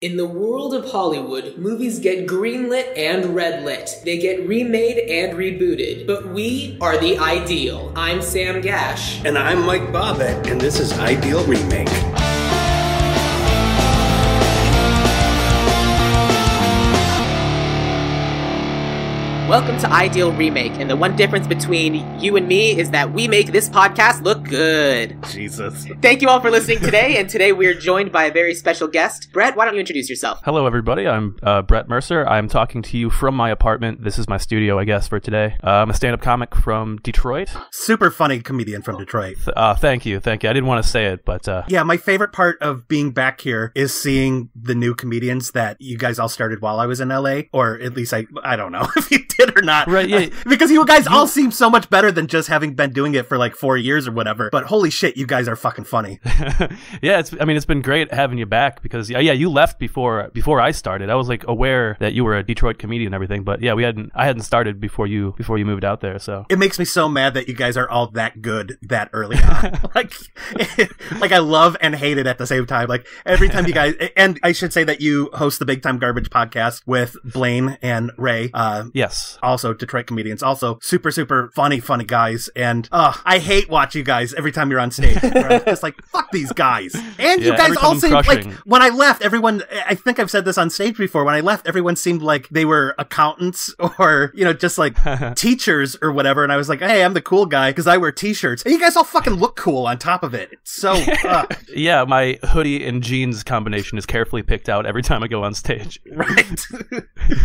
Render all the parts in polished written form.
In the world of Hollywood, movies get greenlit and redlit. They get remade and rebooted. But we are the ideal. I'm Sam Gasch. And I'm Mike Bobbitt, and this is Ideal Remake. Welcome to Ideal Remake, and the one difference between you and me is that we make this podcast look good. Jesus. Thank you all for listening today, and today we are joined by a very special guest. Brett, why don't you introduce yourself? Hello, everybody. I'm Brett Mercer. I'm talking to you from my apartment. This is my studio, I guess, for today. I'm a stand-up comic from Detroit. Super funny comedian from Detroit. Thank you. I didn't want to say it, but... Yeah, my favorite part of being back here is seeing the new comedians that you guys all started while I was in LA, or at least I don't know if you did or not. Right, yeah. Because you guys all seem so much better than just having been doing it for like 4 years or whatever. But holy shit, you guys are fucking funny. Yeah, it's been great having you back because you left before I started. I was like aware that you were a Detroit comedian and everything, but yeah, I hadn't started before you moved out there. So it makes me so mad that you guys are all that good that early on. like I love and hate it at the same time. Like every time you guys, and I should say that you host the Big Time Garbage podcast with Blaine and Ray. Yes. Also Detroit comedians, also super funny guys, and I hate watching you guys every time you're on stage. Right? It's like, fuck these guys. And you guys all seem like, when I left, everyone, I think I've said this on stage before, when I left, everyone seemed like they were accountants or, just like teachers or whatever, and I was like, hey, I'm the cool guy because I wear t-shirts, and you guys all fucking look cool on top of it. It's so yeah, my hoodie and jeans combination is carefully picked out every time I go on stage. Right.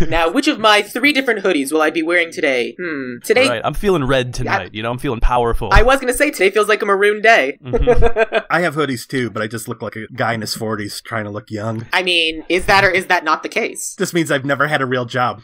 Now, which of my 3 different hoodies will I be wearing today? Today... Right, I'm feeling red tonight, I'm feeling powerful. I was going to say, today feels like a maroon day. Mm-hmm. I have hoodies too, but I just look like a guy in his 40s trying to look young. I mean, is that or is that not the case? This means I've never had a real job.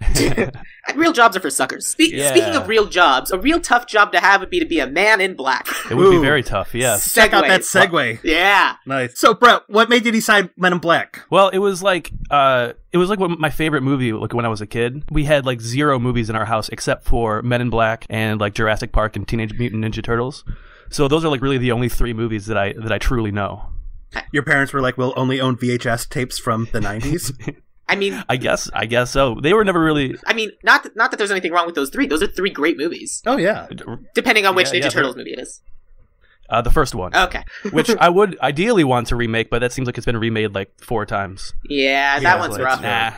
Real jobs are for suckers. Speaking of real jobs, a real tough job to have would be to be a man in black. It would be very tough, yes. Check out that segue. Yeah. Nice. So, Brett, what made you decide Men in Black? Well, it was like my favorite movie like when I was a kid. We had like 0 movies in our house except for Men in Black and like Jurassic Park and Teenage Mutant Ninja Turtles. So those are like really the only 3 movies that I truly know. Your parents were like, we'll only own VHS tapes from the 90s? I mean, I guess so. They were never really. I mean, not that there's anything wrong with those 3. Those are 3 great movies. Oh yeah, depending on which Ninja Turtles movie it is. The first one. Okay. Which I would ideally want to remake, but that seems like it's been remade like 4 times. Yeah, that one's rough. Nah.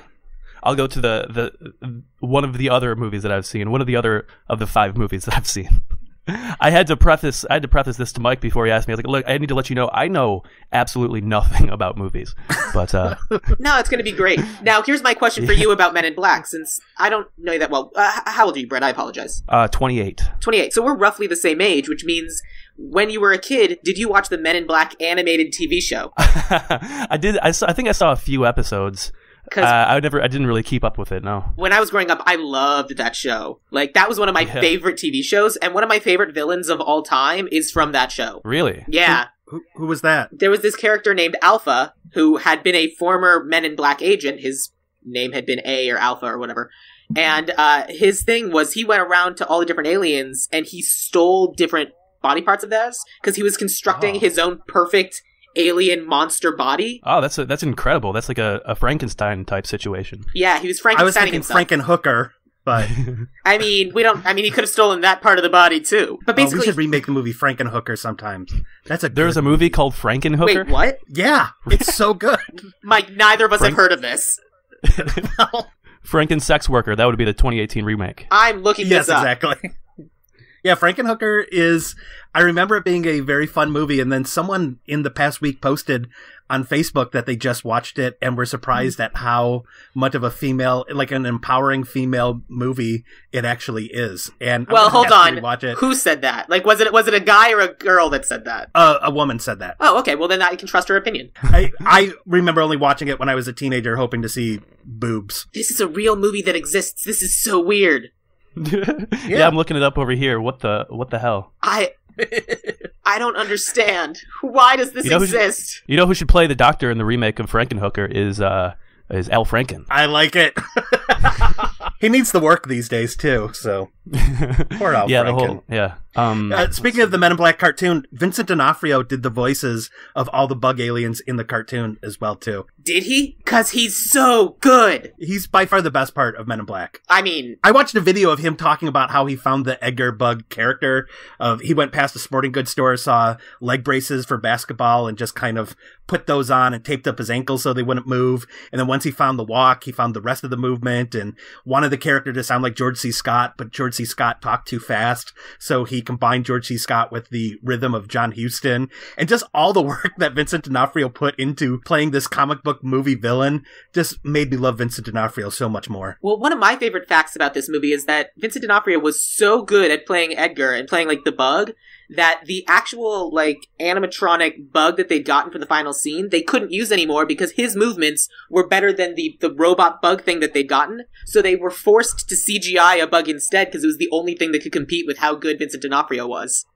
I'll go to the one of the other movies that I've seen. One of the other of the 5 movies that I've seen. I had to preface this to Mike before he asked me. I was like, look, I need to let you know I know absolutely nothing about movies. But no, it's going to be great. Now, here's my question for you about Men in Black, since I don't know you that well. How old are you, Brett? I apologize. 28. 28. So we're roughly the same age, which means when you were a kid, did you watch the Men in Black animated TV show? I did. I think I saw a few episodes. I didn't really keep up with it, no. When I was growing up, I loved that show. Like, that was one of my favorite TV shows, and one of my favorite villains of all time is from that show. Really? Yeah. Who was that? There was this character named Alpha, who had been a former Men in Black agent. His name had been A or Alpha or whatever. And his thing was he went around to all the different aliens, and he stole different body parts of theirs, because he was constructing his own perfect alien monster body. Oh, that's incredible. That's like a Frankenstein type situation. Yeah, he was Frankensteining I was thinking himself. Frankenhooker, but I mean, he could have stolen that part of the body too. But basically, we should remake the movie Frankenhooker sometimes. There's a movie called Frankenhooker? Wait, what? Yeah, it's so good. Mike, neither of us have heard of this. Franken Sex Worker. That would be the 2018 remake. I'm looking this up. Yes, exactly. Yeah, Frankenhooker is... I remember it being a very fun movie, and then someone in the past week posted on Facebook that they just watched it and were surprised at how much of a female, like an empowering female movie it actually is. And well, hold on. Who said that? Like, was it a guy or a girl that said that? A woman said that. Oh, okay. Well, then I can trust her opinion. I remember only watching it when I was a teenager, hoping to see boobs. This is a real movie that exists. This is so weird. Yeah, I'm looking it up over here. What the hell? I don't understand. Why does this exist? You know who should play the doctor in the remake of Frankenhooker is Al Franken. I like it. He needs the work these days too, so Poor Al Franken. Speaking of the Men in Black cartoon, Vincent D'Onofrio did the voices of all the bug aliens in the cartoon as well, too. Did he? Because he's so good. He's by far the best part of Men in Black. I mean, I watched a video of him talking about how he found the Edgar Bug character. He went past a sporting goods store, saw leg braces for basketball, and just kind of put those on and taped up his ankles so they wouldn't move. And then once he found the walk, he found the rest of the movement and wanted the character to sound like George C. Scott, but George C. Scott talked too fast. So he combined George C. Scott with the rhythm of John Huston. And just all the work that Vincent D'Onofrio put into playing this comic book movie villain just made me love Vincent D'Onofrio so much more. Well, one of my favorite facts about this movie is that Vincent D'Onofrio was so good at playing Edgar and playing, like, the bug, that the actual, like, animatronic bug that they'd gotten for the final scene, they couldn't use anymore because his movements were better than the robot bug thing that they'd gotten. So they were forced to CGI a bug instead because it was the only thing that could compete with how good Vincent D'Onofrio was.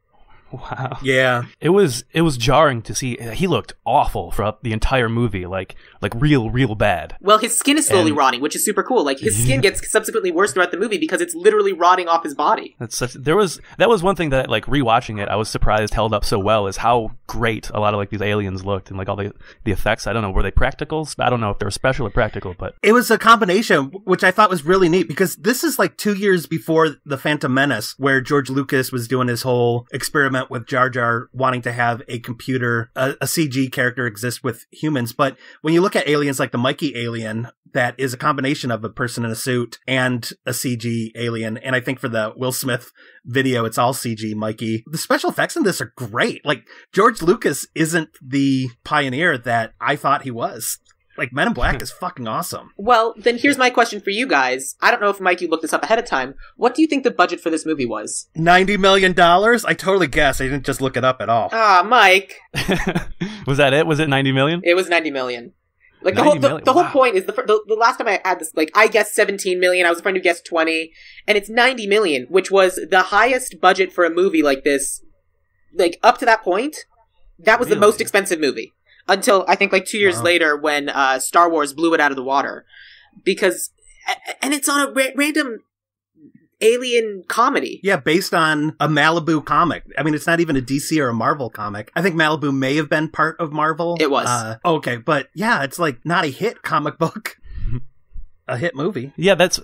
Wow. Yeah. It was jarring to see. He looked awful throughout the entire movie, like real bad. Well, his skin is slowly rotting, which is super cool. Like, his skin gets subsequently worse throughout the movie because it's literally rotting off his body. That was one thing that, like, rewatching it, I was surprised held up so well, is how great a lot of, like, these aliens looked and, like, all the effects. I don't know, were they practicals? I don't know if they were special or practical, but it was a combination, which I thought was really neat because this is like 2 years before The Phantom Menace, where George Lucas was doing his whole experiment with Jar Jar wanting to have a computer, a CG character exist with humans. But when you look at aliens like the Mikey alien, that is a combination of a person in a suit and a CG alien. And I think for the Will Smith video, it's all CG Mikey. The special effects in this are great. Like, George Lucas isn't the pioneer that I thought he was. Like, Men in Black is fucking awesome. Well, then here's my question for you guys. I don't know if, Mike, you looked this up ahead of time. What do you think the budget for this movie was? $90 million? I totally guessed. I didn't just look it up at all. Ah, Mike. Was that it? Was it 90 million? It was 90 million. Like, the whole point is, the last time I had this, like, I guessed 17 million, I was a friend who guessed 20, and it's 90 million, which was the highest budget for a movie like this. Like, up to that point, that was the most expensive movie. Until, I think, like, 2 years later when Star Wars blew it out of the water. Because, and it's on a random alien comedy. Yeah, based on a Malibu comic. I mean, it's not even a DC or a Marvel comic. I think Malibu may have been part of Marvel. It was. Okay, but yeah, it's like not a hit comic book. A hit movie. Yeah, that's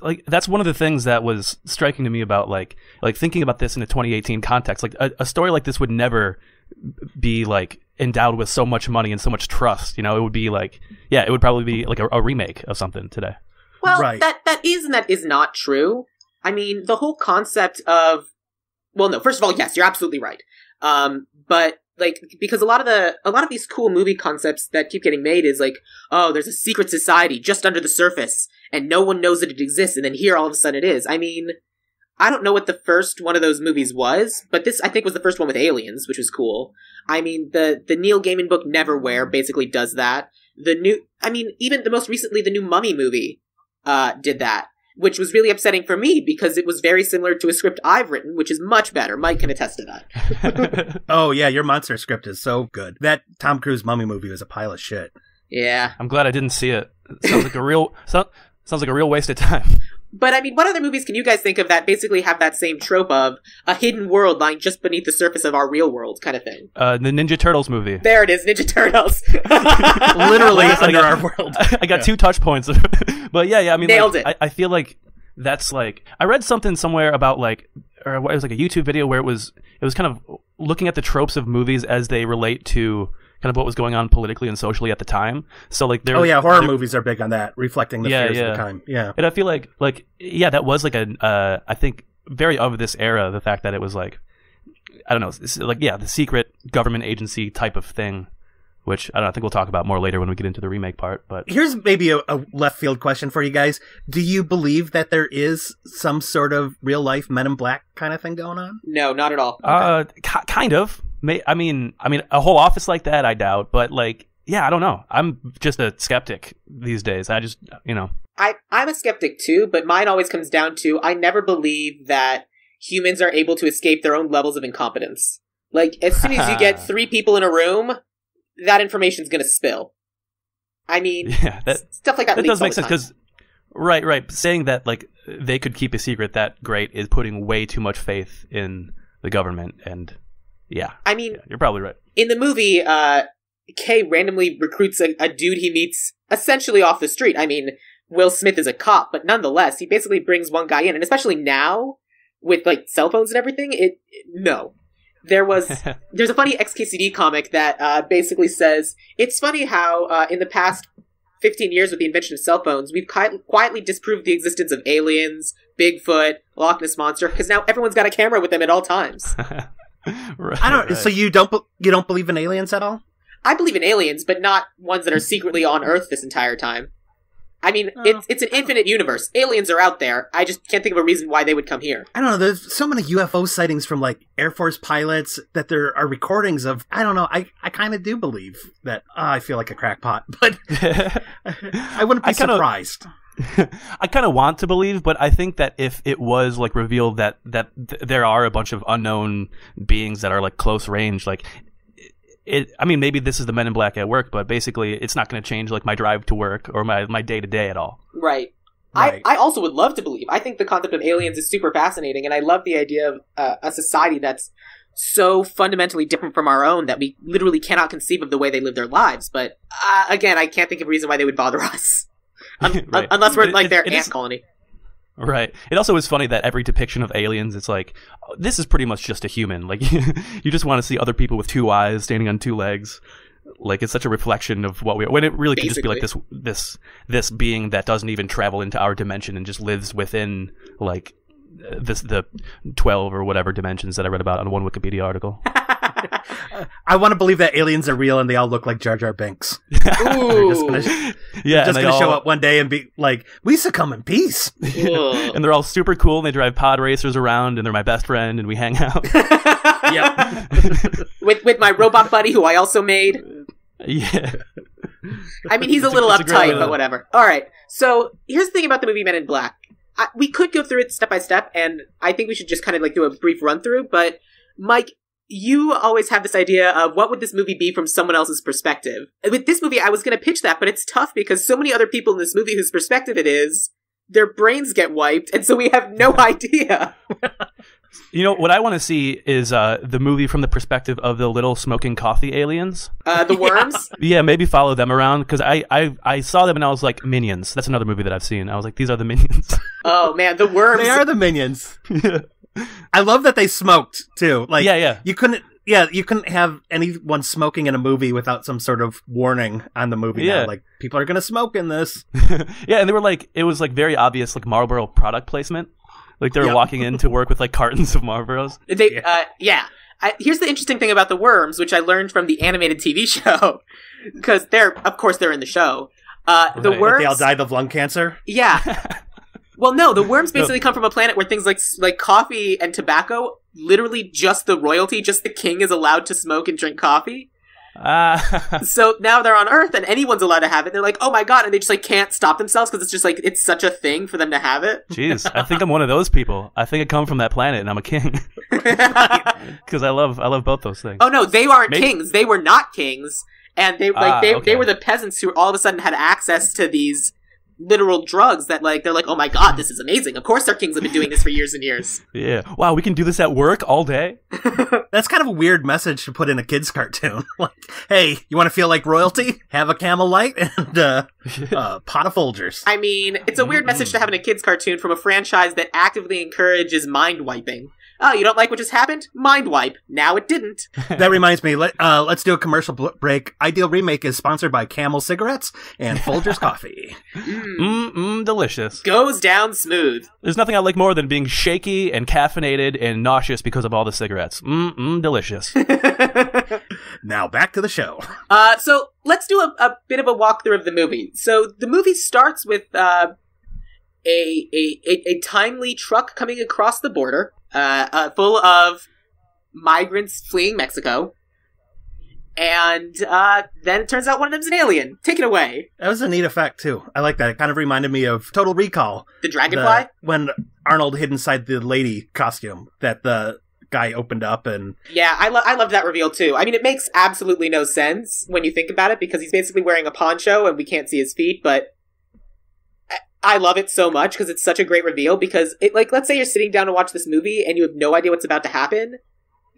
one of the things that was striking to me about like thinking about this in a 2018 context. Like, a story like this would never be, like, endowed with so much money and so much trust. You know, it would be like, it would probably be like a remake of something today. Well, right. that is and that is not true. I mean, the whole concept of, well, no, first of all, yes, you're absolutely right. But, like, because a lot of these cool movie concepts that keep getting made is like, oh, there's a secret society just under the surface and no one knows that it exists, and then here all of a sudden it is. I mean, I don't know what the first one of those movies was, but this, I think, was the first one with aliens, which was cool. I mean, the Neil Gaiman book Neverwhere basically does that. Even the most recently, the new Mummy movie did that, which was really upsetting for me because it was very similar to a script I've written, which is much better. Mike can attest to that. Oh, yeah, your monster script is so good. That Tom Cruise Mummy movie was a pile of shit. Yeah. I'm glad I didn't see it. Sounds like a real waste of time. But, I mean, what other movies can you guys think of that basically have that same trope of a hidden world lying just beneath the surface of our real world kind of thing? The Ninja Turtles movie. There it is, Ninja Turtles. Literally under our world. I got 2 touch points. But yeah, I mean, nailed it. I feel like that's like, I read something somewhere about like, or it was like a YouTube video where it was kind of looking at the tropes of movies as they relate to kind of what was going on politically and socially at the time. So like horror movies are big on that, reflecting the fears of the time. Yeah. And I feel like that was like I think very of this era, the fact that it was like, I don't know, the secret government agency type of thing, which I think we'll talk about more later when we get into the remake part. But here's maybe a left field question for you guys. Do you believe that there is some sort of real life Men in Black kind of thing going on? No, not at all. Okay. Kind of. I mean, a whole office like that, I doubt. But like, yeah, I don't know. I'm just a skeptic these days. I just, I'm a skeptic too, but mine always comes down to I never believe that humans are able to escape their own levels of incompetence. Like, as soon as you get 3 people in a room, that information's going to spill. I mean, stuff like that does make sense because, right. Saying that, like, they could keep a secret that great is putting way too much faith in the government. And I mean, you're probably right. In the movie, Kay randomly recruits a dude he meets essentially off the street. I mean, Will Smith is a cop, but nonetheless, he basically brings one guy in, and especially now with like cell phones and everything, no. There's a funny XKCD comic that basically says, it's funny how in the past 15 years with the invention of cell phones, we've quietly disproved the existence of aliens, Bigfoot, Loch Ness Monster, because now everyone's got a camera with them at all times. Right. So you don't believe in aliens at all? I believe in aliens, but not ones that are secretly on Earth this entire time. I mean, it's an infinite universe. Aliens are out there. I just can't think of a reason why they would come here. I don't know. There's so many UFO sightings from, like, Air Force pilots that there are recordings of. I don't know. I kind of do believe that. I feel like a crackpot, but I wouldn't be surprised. I kind of want to believe, but I think that if it was, like, revealed that there are a bunch of unknown beings that are, like, close range, like... I mean, maybe this is the Men in Black at work, but basically it's not going to change like my drive to work or my day-to-day at all. Right. I also would love to believe. I think the concept of aliens is super fascinating, and I love the idea of a society that's so fundamentally different from our own that we literally cannot conceive of the way they live their lives. But again, I can't think of a reason why they would bother us. Right. Unless we're like their ant colony. Right. It also is funny that every depiction of aliens, it's like, oh, this is pretty much just a human. Like, you just want to see other people with two eyes standing on two legs. Like, it's such a reflection of what we are. When it really could just be like this being that doesn't even travel into our dimension and just lives within, like, the 12 or whatever dimensions that I read about on one Wikipedia article. I want to believe that aliens are real and they all look like Jar Jar Binks. Ooh. They're just going to show up one day and be like, we succumb in peace. And they're all super cool and they drive pod racers around and they're my best friend and we hang out. Yep. with my robot buddy who I also made. Yeah. I mean, he's a little uptight, but whatever. All right. So here's the thing about the movie Men in Black. We could go through it step by step, and I think we should just kind of like do a brief run through. But Mike, you always have this idea of what would this movie be from someone else's perspective. With this movie, I was going to pitch that, but it's tough because so many other people in this movie whose perspective it is, their brains get wiped, and so we have no idea. You know, what I want to see is the movie from the perspective of the little smoking coffee aliens. The worms? Yeah, maybe follow them around, because I saw them and I was like, Minions. That's another movie that I've seen. I was like, these are the Minions. Oh, man, the worms. They are the Minions. Yeah. I love that they smoked, too. Like, yeah. You couldn't have anyone smoking in a movie without some sort of warning on the movie. Yeah. Now. Like, people are going to smoke in this. Yeah, and they were like, it was like very obvious, like Marlboro product placement. Like they were walking into work with like cartons of Marlboros. Here's the interesting thing about the worms, which I learned from the animated TV show, because they're in the show. The worms, they all died of lung cancer. Yeah. Well, no, the worms basically come from a planet where things like coffee and tobacco, literally just the royalty, just the king is allowed to smoke and drink coffee. So now they're on Earth and anyone's allowed to have it. They're like, oh my god, and they just like can't stop themselves because it's just like it's such a thing for them to have it. Jeez, I think I'm one of those people. I think I come from that planet and I'm a king. Because I love both those things. Oh no, they aren't kings. They were not kings, and they were the peasants who all of a sudden had access to these literal drugs that like they're like, oh my god, this is amazing. Of course their kings have been doing this for years and years. Yeah. Wow, we can do this at work all day. That's kind of a weird message to put in a kid's cartoon. Like, hey, you want to feel like royalty? Have a Camel Light and a pot of Folgers. I mean, it's a weird message to have in a kid's cartoon from a franchise that actively encourages mind wiping. Oh, you don't like what just happened? Mind wipe. Now it didn't. That reminds me, let's do a commercial break. Ideal Remake is sponsored by Camel Cigarettes and Folgers Coffee. Delicious. Goes down smooth. There's nothing I like more than being shaky and caffeinated and nauseous because of all the cigarettes. Delicious. Now back to the show. So let's do a bit of a walkthrough of the movie. So the movie starts with a timely truck coming across the border. Full of migrants fleeing Mexico. And then it turns out one of them's an alien. Take it away. That was a neat effect, too. I like that. It kind of reminded me of Total Recall. The dragonfly? When Arnold hid inside the lady costume that the guy opened up and... Yeah, I loved that reveal, too. I mean, it makes absolutely no sense when you think about it, because he's basically wearing a poncho and we can't see his feet, but... I love it so much because it's such a great reveal, because it, like, let's say you're sitting down to watch this movie and you have no idea what's about to happen.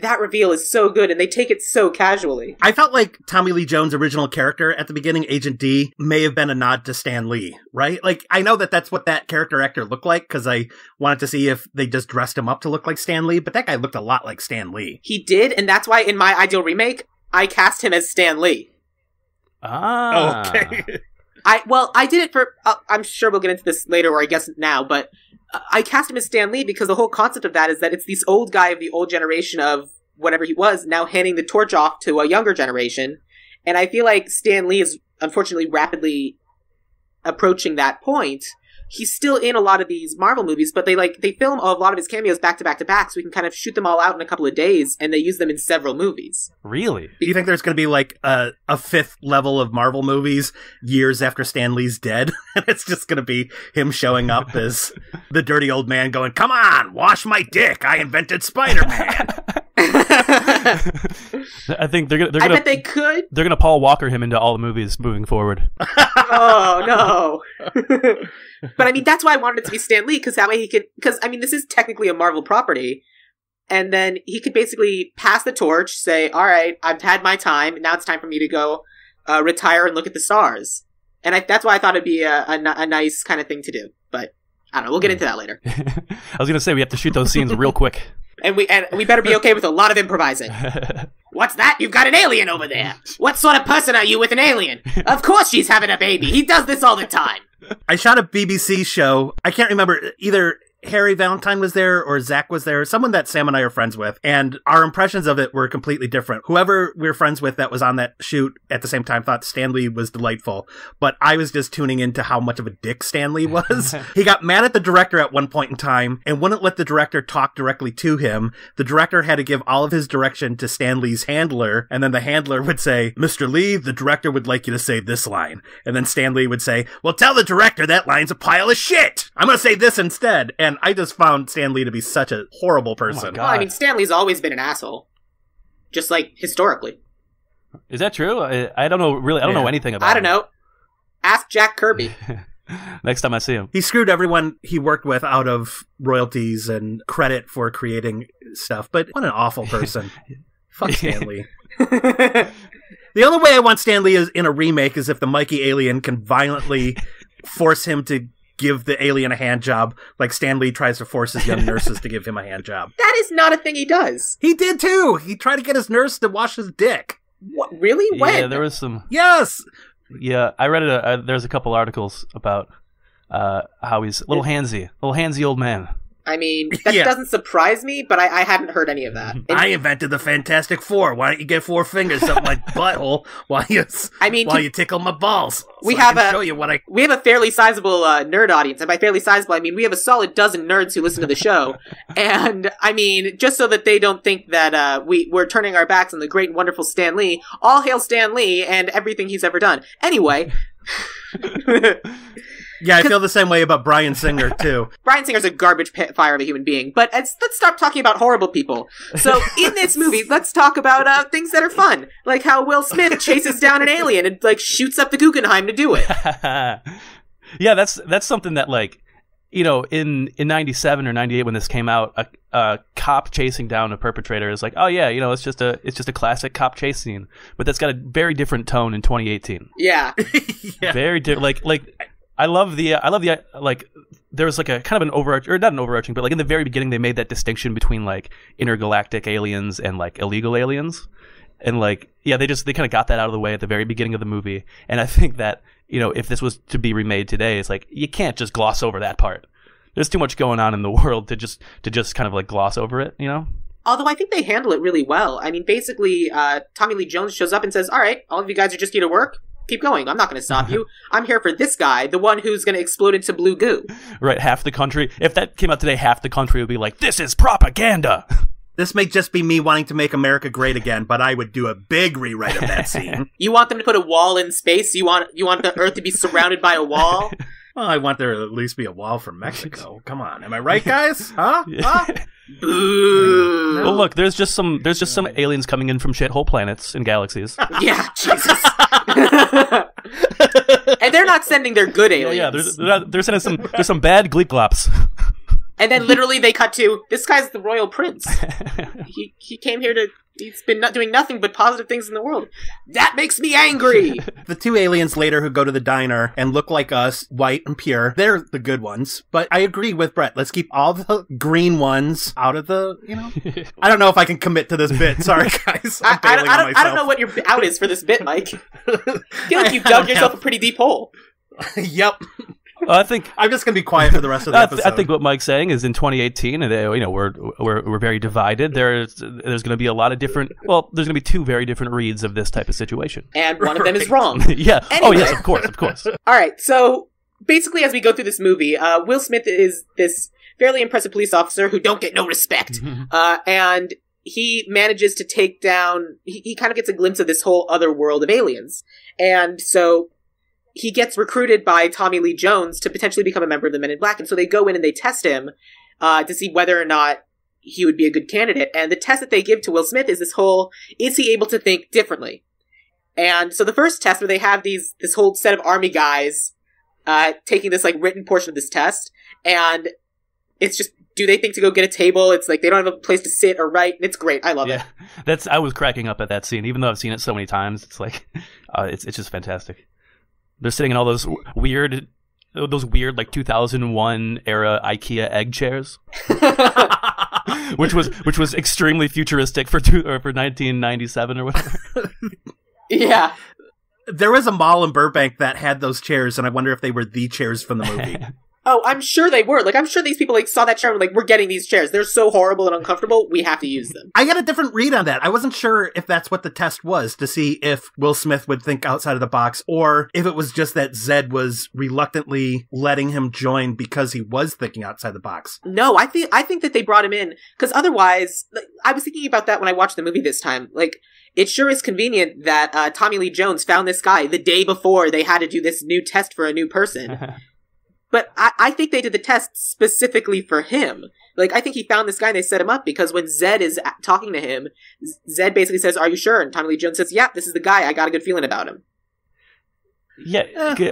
That reveal is so good, and they take it so casually. I felt like Tommy Lee Jones' original character at the beginning, Agent D, may have been a nod to Stan Lee, right? Like, I know that that's what that character actor looked like, because I wanted to see if they just dressed him up to look like Stan Lee, but that guy looked a lot like Stan Lee. He did, and that's why in my ideal remake, I cast him as Stan Lee. Ah. Okay. I did it for, I'm sure we'll get into this later, or I guess now, but I cast him as Stan Lee because the whole concept of that is that it's this old guy of the old generation of whatever he was now handing the torch off to a younger generation. And I feel like Stan Lee is unfortunately rapidly approaching that point. He's still in a lot of these Marvel movies, but they film a lot of his cameos back to back to back, so we can kind of shoot them all out in a couple of days, and they use them in several movies. Really? Do you think there's going to be like a fifth level of Marvel movies years after Stan Lee's dead? And it's just going to be him showing up as the dirty old man going, "Come on, wash my dick. I invented Spider-Man." I think they're gonna. I bet they could. They're gonna Paul Walker him into all the movies moving forward. Oh no! But I mean, that's why I wanted it to be Stan Lee, because that way he could. Because I mean, this is technically a Marvel property, and then he could basically pass the torch, say, "All right, I've had my time. Now it's time for me to go retire and look at the stars." And that's why I thought it'd be a nice kind of thing to do. But I don't know. We'll get into that later. I was gonna say we have to shoot those scenes real quick. And we better be okay with a lot of improvising. What's that? You've got an alien over there. What sort of person are you with an alien? Of course she's having a baby. He does this all the time. I shot a BBC show. I can't remember, either Harry Valentine was there or Zach was there, someone that Sam and I are friends with, and our impressions of it were completely different. Whoever we were friends with that was on that shoot at the same time thought Stan Lee was delightful, but I was just tuning into how much of a dick Stan Lee was. He got mad at the director at one point in time and wouldn't let the director talk directly to him. The director had to give all of his direction to Stan Lee's handler, and then the handler would say, "Mr. Lee, the director would like you to say this line." And then Stan Lee would say, "Well, tell the director that line's a pile of shit. I'm going to say this instead." And I just found Stan Lee to be such a horrible person. Well, I mean, Stan Lee's always been an asshole. Just, like, historically. Is that true? I don't know, really. I don't know anything about I don't know. Ask Jack Kirby. Next time I see him. He screwed everyone he worked with out of royalties and credit for creating stuff, but what an awful person. Fuck Stan Lee. The only way I want Stan Lee in a remake is if the Mikey alien can violently force him to give the alien a hand job, like Stan Lee tries to force his young nurses to give him a hand job. That is not a thing he does. He did too. He tried to get his nurse to wash his dick. What? Really? When? Yeah, there was some. Yes. Yeah, I read it. There's a couple articles about how he's a little handsy old man. I mean, that doesn't surprise me, but I hadn't heard any of that. I invented the Fantastic Four. Why don't you get 4 fingers up my butthole while you tickle my balls? We so have we have a fairly sizable nerd audience, and by fairly sizable, I mean we have a solid dozen nerds who listen to the show. And I mean, just so that they don't think that we're turning our backs on the great and wonderful Stan Lee, all hail Stan Lee and everything he's ever done. Anyway. Yeah, I feel the same way about Bryan Singer, too. Bryan Singer's a garbage fire of a human being, but let's stop talking about horrible people. So, in this movie, let's talk about things that are fun, like how Will Smith chases down an alien and, like, shoots up the Guggenheim to do it. Yeah, that's something that, like, you know, in 97 or 98 when this came out, a cop chasing down a perpetrator is like, oh yeah, you know, it's just a classic cop chase scene, but that's got a very different tone in 2018. Yeah. Very different, like, I love the like there was like a kind of an overarching, or not an overarching, but like in the very beginning they made that distinction between like intergalactic aliens and like illegal aliens, and like they kind of got that out of the way at the very beginning of the movie. And I think that, you know, if this was to be remade today, it's like you can't just gloss over that part. There's too much going on in the world to just kind of like gloss over it, you know. Although I think they handle it really well. I mean, basically, Tommy Lee Jones shows up and says, "All right, all of you guys are just here to work. Keep going. I'm not going to stop you. I'm here for this guy, the one who's going to explode into blue goo." Right, half the country. If that came out today, half the country would be like, "This is propaganda." This may just be me wanting to make America great again, but I would do a big rewrite of that scene. You want them to put a wall in space? You want the Earth to be surrounded by a wall? Well, I want there to at least be a wall from Mexico. Come on, am I right, guys? Huh? Huh? Boo. Well, look, there's just some aliens coming in from shithole planets and galaxies. Yeah, Jesus. And they're not sending their good aliens. Yeah, they're sending there's some bad gleeklops. And then literally they cut to, this guy's the royal prince. He came here to, he's been not doing nothing but positive things in the world. That makes me angry! The two aliens later who go to the diner and look like us, white and pure, they're the good ones. But I agree with Brett. Let's keep all the green ones out of the, I don't know if I can commit to this bit. Sorry, guys. I don't know what your out is for this bit, Mike. I feel like you've dug yourself a pretty deep hole. Yep. I think I'm just going to be quiet for the rest of the episode. I think what Mike's saying is in 2018, we're very divided. There's going to be a lot of different. Well, there's going to be two very different reads of this type of situation, and one of them is wrong. Yeah. Anyway. Oh yes, of course. All right. So basically, as we go through this movie, Will Smith is this fairly impressive police officer who don't get no respect, and he manages to take down. He kind of gets a glimpse of this whole other world of aliens, and so he gets recruited by Tommy Lee Jones to potentially become a member of the Men in Black. And so they go in and they test him to see whether or not he would be a good candidate. And the test that they give to Will Smith is this whole, is he able to think differently? And so the first test where they have this whole set of army guys taking this like written portion of this test. And it's just, do they think to go get a table? It's like they don't have a place to sit or write. And it's great. I love it. I was cracking up at that scene, even though I've seen it so many times. It's like, it's just fantastic. They're sitting in all those weird like 2001 era IKEA egg chairs, which was extremely futuristic for 1997 or whatever. Yeah, there was a mall in Burbank that had those chairs, and I wonder if they were the chairs from the movie. Oh, I'm sure they were. Like, I'm sure these people like saw that chair and were like, we're getting these chairs. They're so horrible and uncomfortable. We have to use them. I got a different read on that. I wasn't sure if that's what the test was, to see if Will Smith would think outside of the box, or if it was just that Zed was reluctantly letting him join because he was thinking outside the box. No, I think that they brought him in because otherwise, like, I was thinking about that when I watched the movie this time. Like, it sure is convenient that Tommy Lee Jones found this guy the day before they had to do this new test for a new person. But I think they did the test specifically for him. Like, I think he found this guy and they set him up because when Zed is talking to him, Zed basically says, "Are you sure?" And Tommy Lee Jones says, "Yeah, this is the guy. I got a good feeling about him." Yeah,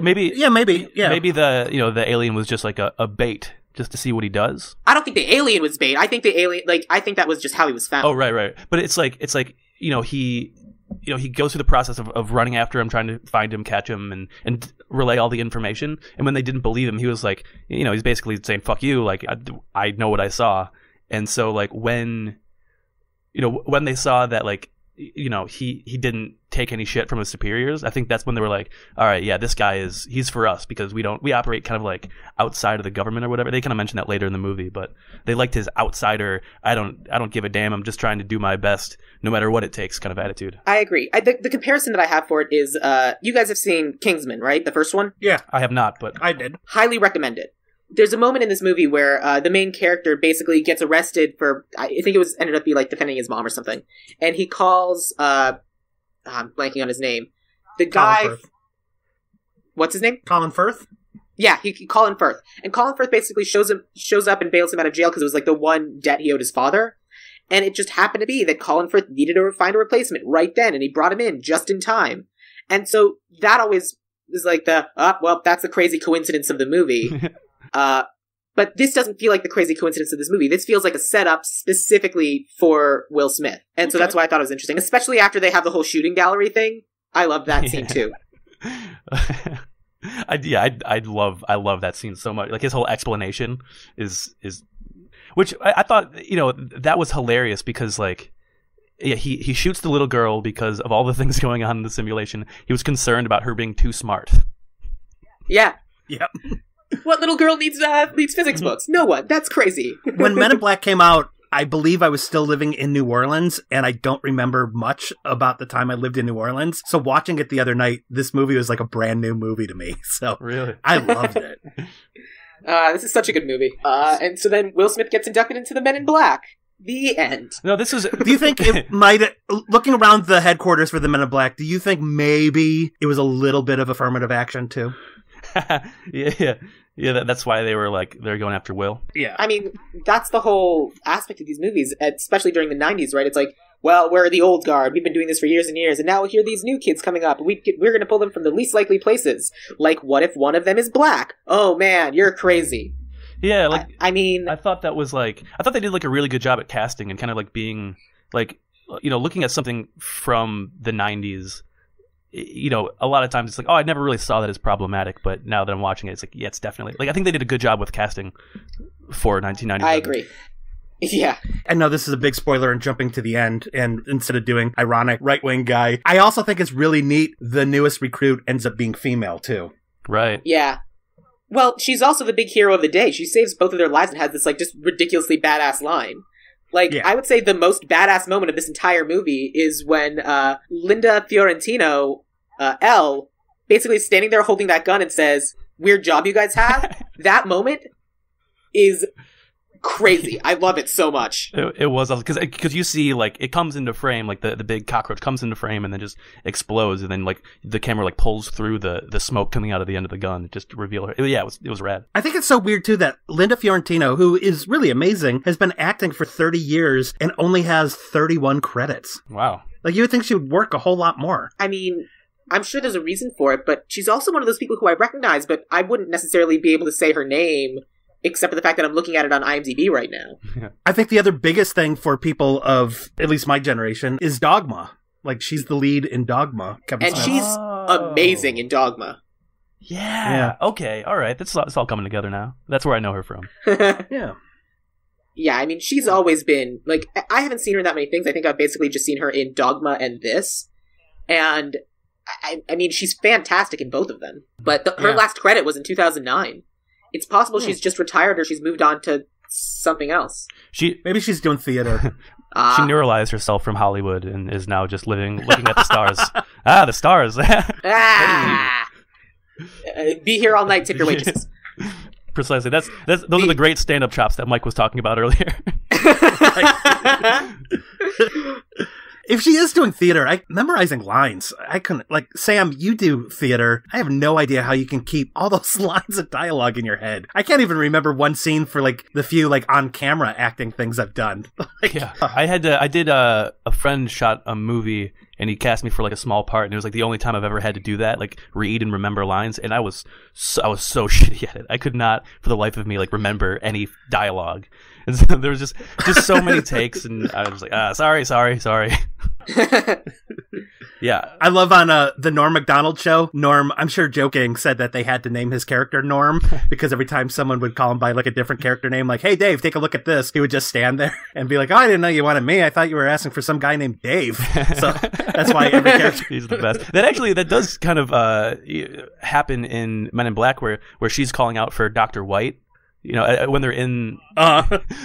maybe. Yeah, maybe. Yeah, maybe the alien was just like a bait, just to see what he does. I don't think the alien was bait. I think the alien, I think that was just how he was found. Oh, right. But it's like he goes through the process of running after him, trying to find him, catch him, and relay all the information. And when they didn't believe him, he was like, he's basically saying, "Fuck you!" Like, I know what I saw. And so, like, when they saw that, like, he didn't take any shit from his superiors, I think that's when they were like, all right, yeah, this guy he's for us, because we operate kind of like outside of the government or whatever. They kind of mentioned that later in the movie, but they liked his outsider, I don't give a damn, I'm just trying to do my best no matter what it takes kind of attitude. I agree. The comparison that I have for it is, you guys have seen Kingsman, right? The first one? Yeah. I have not, but I did. Highly recommend it. There's a moment in this movie where the main character basically gets arrested for, I think it ended up being like defending his mom or something. And he calls, I'm blanking on his name. The guy, what's his name? Colin Firth? Yeah, Colin Firth. And Colin Firth basically shows up and bails him out of jail because it was like the one debt he owed his father. And it just happened to be that Colin Firth needed to find a replacement right then, and he brought him in just in time. And so that always is like well, that's the crazy coincidence of the movie. But this doesn't feel like the crazy coincidence of this movie. This feels like a setup specifically for Will Smith. And so that's why I thought it was interesting, especially after they have the whole shooting gallery thing. I love that scene too. I love that scene so much. Like, his whole explanation is which I thought, that was hilarious because, like, yeah, he shoots the little girl because of all the things going on in the simulation. He was concerned about her being too smart. Yeah. Yep. What little girl needs physics books? No one. That's crazy. When Men in Black came out, I believe I was still living in New Orleans, and I don't remember much about the time I lived in New Orleans. So watching it the other night, this movie was like a brand new movie to me. So really, I loved it. This is such a good movie. And so then Will Smith gets inducted into the Men in Black. The end. No, this is. Do you think it might, looking around the headquarters for the Men in Black, do you think maybe it was a little bit of affirmative action too? That's why they're going after Will. Yeah. I mean, that's the whole aspect of these movies, especially during the 90s, right? It's like, well, we're the old guard. We've been doing this for years and years, and now here are these new kids coming up. We're going to pull them from the least likely places. Like, what if one of them is black? Oh, man, you're crazy. Yeah, like, I mean... I thought that was like... I thought they did, like, a really good job at casting and kind of, like, being, like, you know, looking at something from the 90s, you know, a lot of times it's like, oh, I never really saw that as problematic, but now that I'm watching it, it's like, yeah, it's definitely... Like, I think they did a good job with casting for 1990. I agree. Yeah. I know this is a big spoiler and jumping to the end, and instead of doing ironic right-wing guy, I also think it's really neat the newest recruit ends up being female, too. Right. Yeah. Well, she's also the big hero of the day. She saves both of their lives and has this, like, just ridiculously badass line. Like, yeah. I would say the most badass moment of this entire movie is when Linda Fiorentino, Elle, basically standing there holding that gun and says, "Weird job you guys have." That moment is crazy. I love it so much. It was because you see, like, it comes into frame, like the big cockroach comes into frame and then just explodes, and then like the camera like pulls through the smoke coming out of the end of the gun just to reveal her. Yeah, it was rad. I think it's so weird too that Linda Fiorentino, who is really amazing, has been acting for 30 years and only has 31 credits. Wow. Like, you would think she would work a whole lot more. I mean, I'm sure there's a reason for it, but she's also one of those people who I recognize, but I wouldn't necessarily be able to say her name, except for the fact that I'm looking at it on IMDb right now. I think the other biggest thing for people of at least my generation is Dogma. Like, she's the lead in Dogma. And she's amazing in Dogma. Yeah. Okay. All right. It's all coming together now. That's where I know her from. Yeah. Yeah, I mean, she's always been, like, I haven't seen her in that many things. I think I've basically just seen her in Dogma and this. And, I mean, she's fantastic in both of them. But her last credit was in 2009. It's possible she's just retired or she's moved on to something else. Maybe she's doing theater. She neuralized herself from Hollywood and is now just looking at the stars. The stars. Be here all night, tip your waitresses. Precisely. Those are the great stand-up chops that Mike was talking about earlier. If she is doing theater, memorizing lines. I couldn't. Like, Sam, you do theater. I have no idea how you can keep all those lines of dialogue in your head. I can't even remember one scene for, like, the few, like, on-camera acting things I've done. Yeah. I did a friend shot a movie, and he cast me for, like, a small part, and it was, like, the only time I've ever had to do that, like, read and remember lines, and I was so shitty at it. I could not, for the life of me, like, remember any dialogue. And so there was just so many takes, and I was like, sorry. Yeah. I love on the Norm Macdonald show, Norm, I'm sure joking, said that they had to name his character Norm because every time someone would call him by, like, a different character name, like, "Hey, Dave, take a look at this," he would just stand there and be like, "Oh, I didn't know you wanted me. I thought you were asking for some guy named Dave." So that's why every character... He's the best. That does kind of happen in Men in Black where she's calling out for Dr. White. You know, when they're in,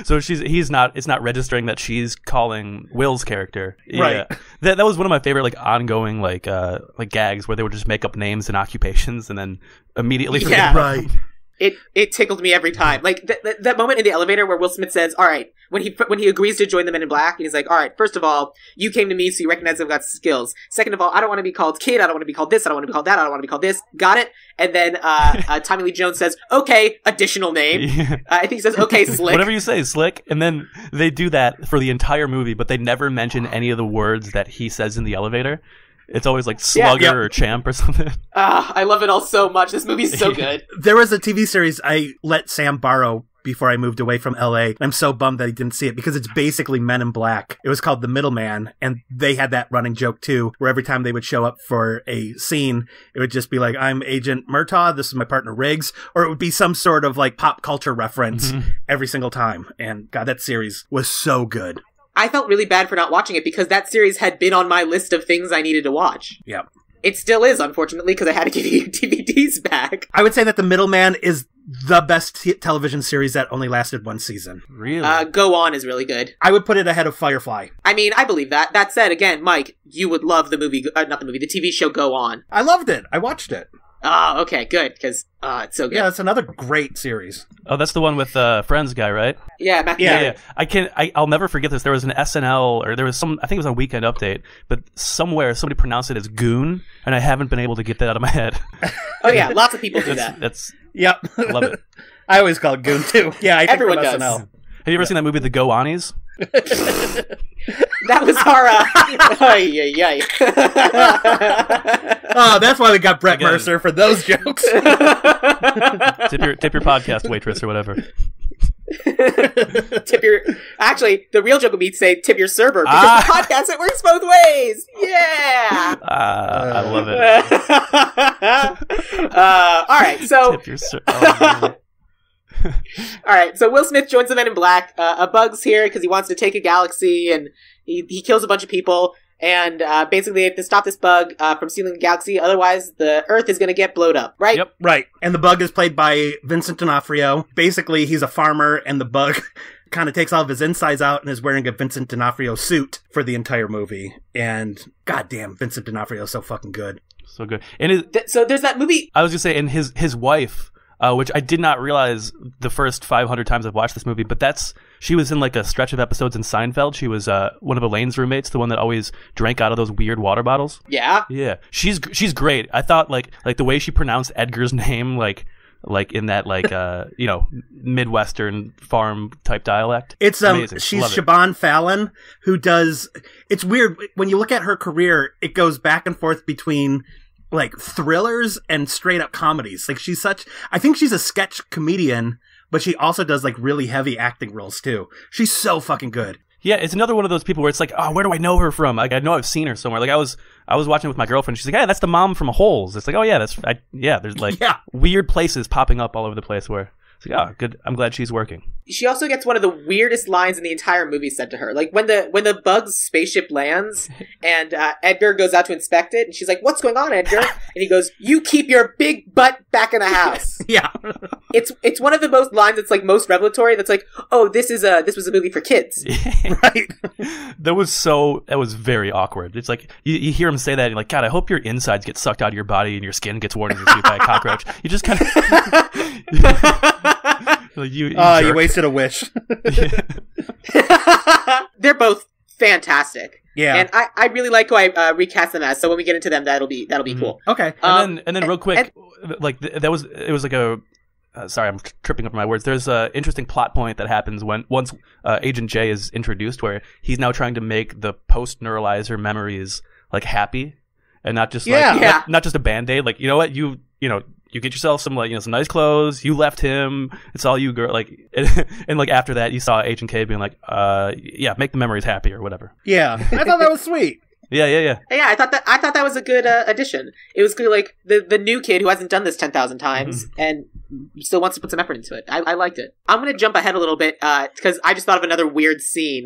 so it's not registering that she's calling Will's character. Right. Yeah. That was one of my favorite, like, ongoing, like gags where they would just make up names and occupations and then immediately forget. Yeah, right. It tickled me every time. Like, that moment in the elevator where Will Smith says, all right, when he agrees to join the Men in Black, and he's like, all right, first of all, you came to me, so you recognize I've got skills. Second of all, I don't want to be called kid, I don't want to be called this, I don't want to be called that, I don't want to be called this. Got it? And then Tommy Lee Jones says, okay, additional name. Yeah. I think he says, okay, Slick. Whatever you say, Slick. And then they do that for the entire movie, but they never mention any of the words that he says in the elevator. It's always like Slugger or Champ or something. I love it all so much. This movie's so good. There was a TV series I let Sam borrow before I moved away from LA. I'm so bummed that he didn't see it because it's basically Men in Black. It was called The Middleman, and they had that running joke too, where every time they would show up for a scene, it would just be like, "I'm Agent Murtaugh, this is my partner Riggs," or it would be some sort of like pop culture reference every single time. And God, that series was so good. I felt really bad for not watching it because that series had been on my list of things I needed to watch. Yep. It still is, unfortunately, because I had to give you DVDs back. I would say that The Middleman is the best television series that only lasted one season. Really? Go On is really good. I would put it ahead of Firefly. I mean, I believe that. That said, again, Mike, you would love the movie, not the movie, the TV show Go On. I loved it. I watched it. Oh, okay, good, because it's so good. Yeah, it's another great series. Oh, that's the one with Friends guy, right? Yeah, Matthew. Yeah. I'll never forget this. There was an SNL, or there was I think it was on Weekend Update, but somewhere somebody pronounced it as goon, and I haven't been able to get that out of my head. Oh yeah, lots of people do that. Yep. I love it. I always call it goon too. Yeah, I think Everyone from does. SNL. Have you ever seen that movie, The Go-Anies? That was our Oh, that's why we got Brett Mercer for those jokes. Tip your podcast waitress or whatever. Actually, the real joke would be to say tip your server, because the podcast, it works both ways. Yeah. I love it. All right, so Tip your server. all right, so Will Smith joins the Men in Black. A bug's here because he wants to take a galaxy, and he kills a bunch of people. And basically, they have to stop this bug from stealing the galaxy. Otherwise, the Earth is going to get blowed up, right? Yep. Right. And the bug is played by Vincent D'Onofrio. Basically, he's a farmer, and the bug kind of takes all of his insides out and is wearing a Vincent D'Onofrio suit for the entire movie. And goddamn, Vincent D'Onofrio is so fucking good. So good. And So there's that movie. I was going to say, and his wife, which I did not realize the first 500 times I've watched this movie, but she was in like a stretch of episodes in Seinfeld. She was one of Elaine's roommates, the one that always drank out of those weird water bottles. Yeah. Yeah. She's great. I thought like the way she pronounced Edgar's name, like in that Midwestern farm type dialect. It's amazing. She's Love it. Siobhan Fallon, who does. It's weird when you look at her career. It goes back and forth between like thrillers and straight up comedies. Like I think she's a sketch comedian, but she also does like really heavy acting roles too. She's so fucking good. Yeah, it's another one of those people where it's like, oh, where do I know her from? Like, I know I've seen her somewhere. Like, I was watching with my girlfriend. She's like, yeah, that's the mom from Holes. It's like, oh yeah, there's like weird places popping up all over the place where it's like, oh, good. I'm glad she's working. She also gets one of the weirdest lines in the entire movie said to her. Like when the bug's spaceship lands and Edgar goes out to inspect it, and she's like, "What's going on, Edgar?" And he goes, "You keep your big butt back in the house." Yeah. It's one of the most lines that's like most revelatory. That's like, "Oh, this was a movie for kids." Right. That was very awkward. It's like you hear him say that, and you're like, God, I hope your insides get sucked out of your body and your skin gets worn in your feet by a cockroach. You just kind of like you wasted a wish. They're both fantastic. Yeah. And I really like who I recast them as. So when we get into them, that'll be cool. Okay. And then real quick, it was like a. Sorry, I'm tripping up my words. There's an interesting plot point that happens once Agent J is introduced, where he's now trying to make the post-neuralizer memories like happy, and not just not just a Band-Aid. Like, you know what, you get yourself some some nice clothes. You left him. It's all you, girl. Like, and like after that, you saw Agent K being like, make the memories happy or whatever. Yeah, I thought that was sweet. Yeah. Yeah, I thought that was a good addition. It was clear, like the new kid who hasn't done this 10,000 times and still wants to put some effort into it. I liked it. I'm going to jump ahead a little bit because I just thought of another weird scene.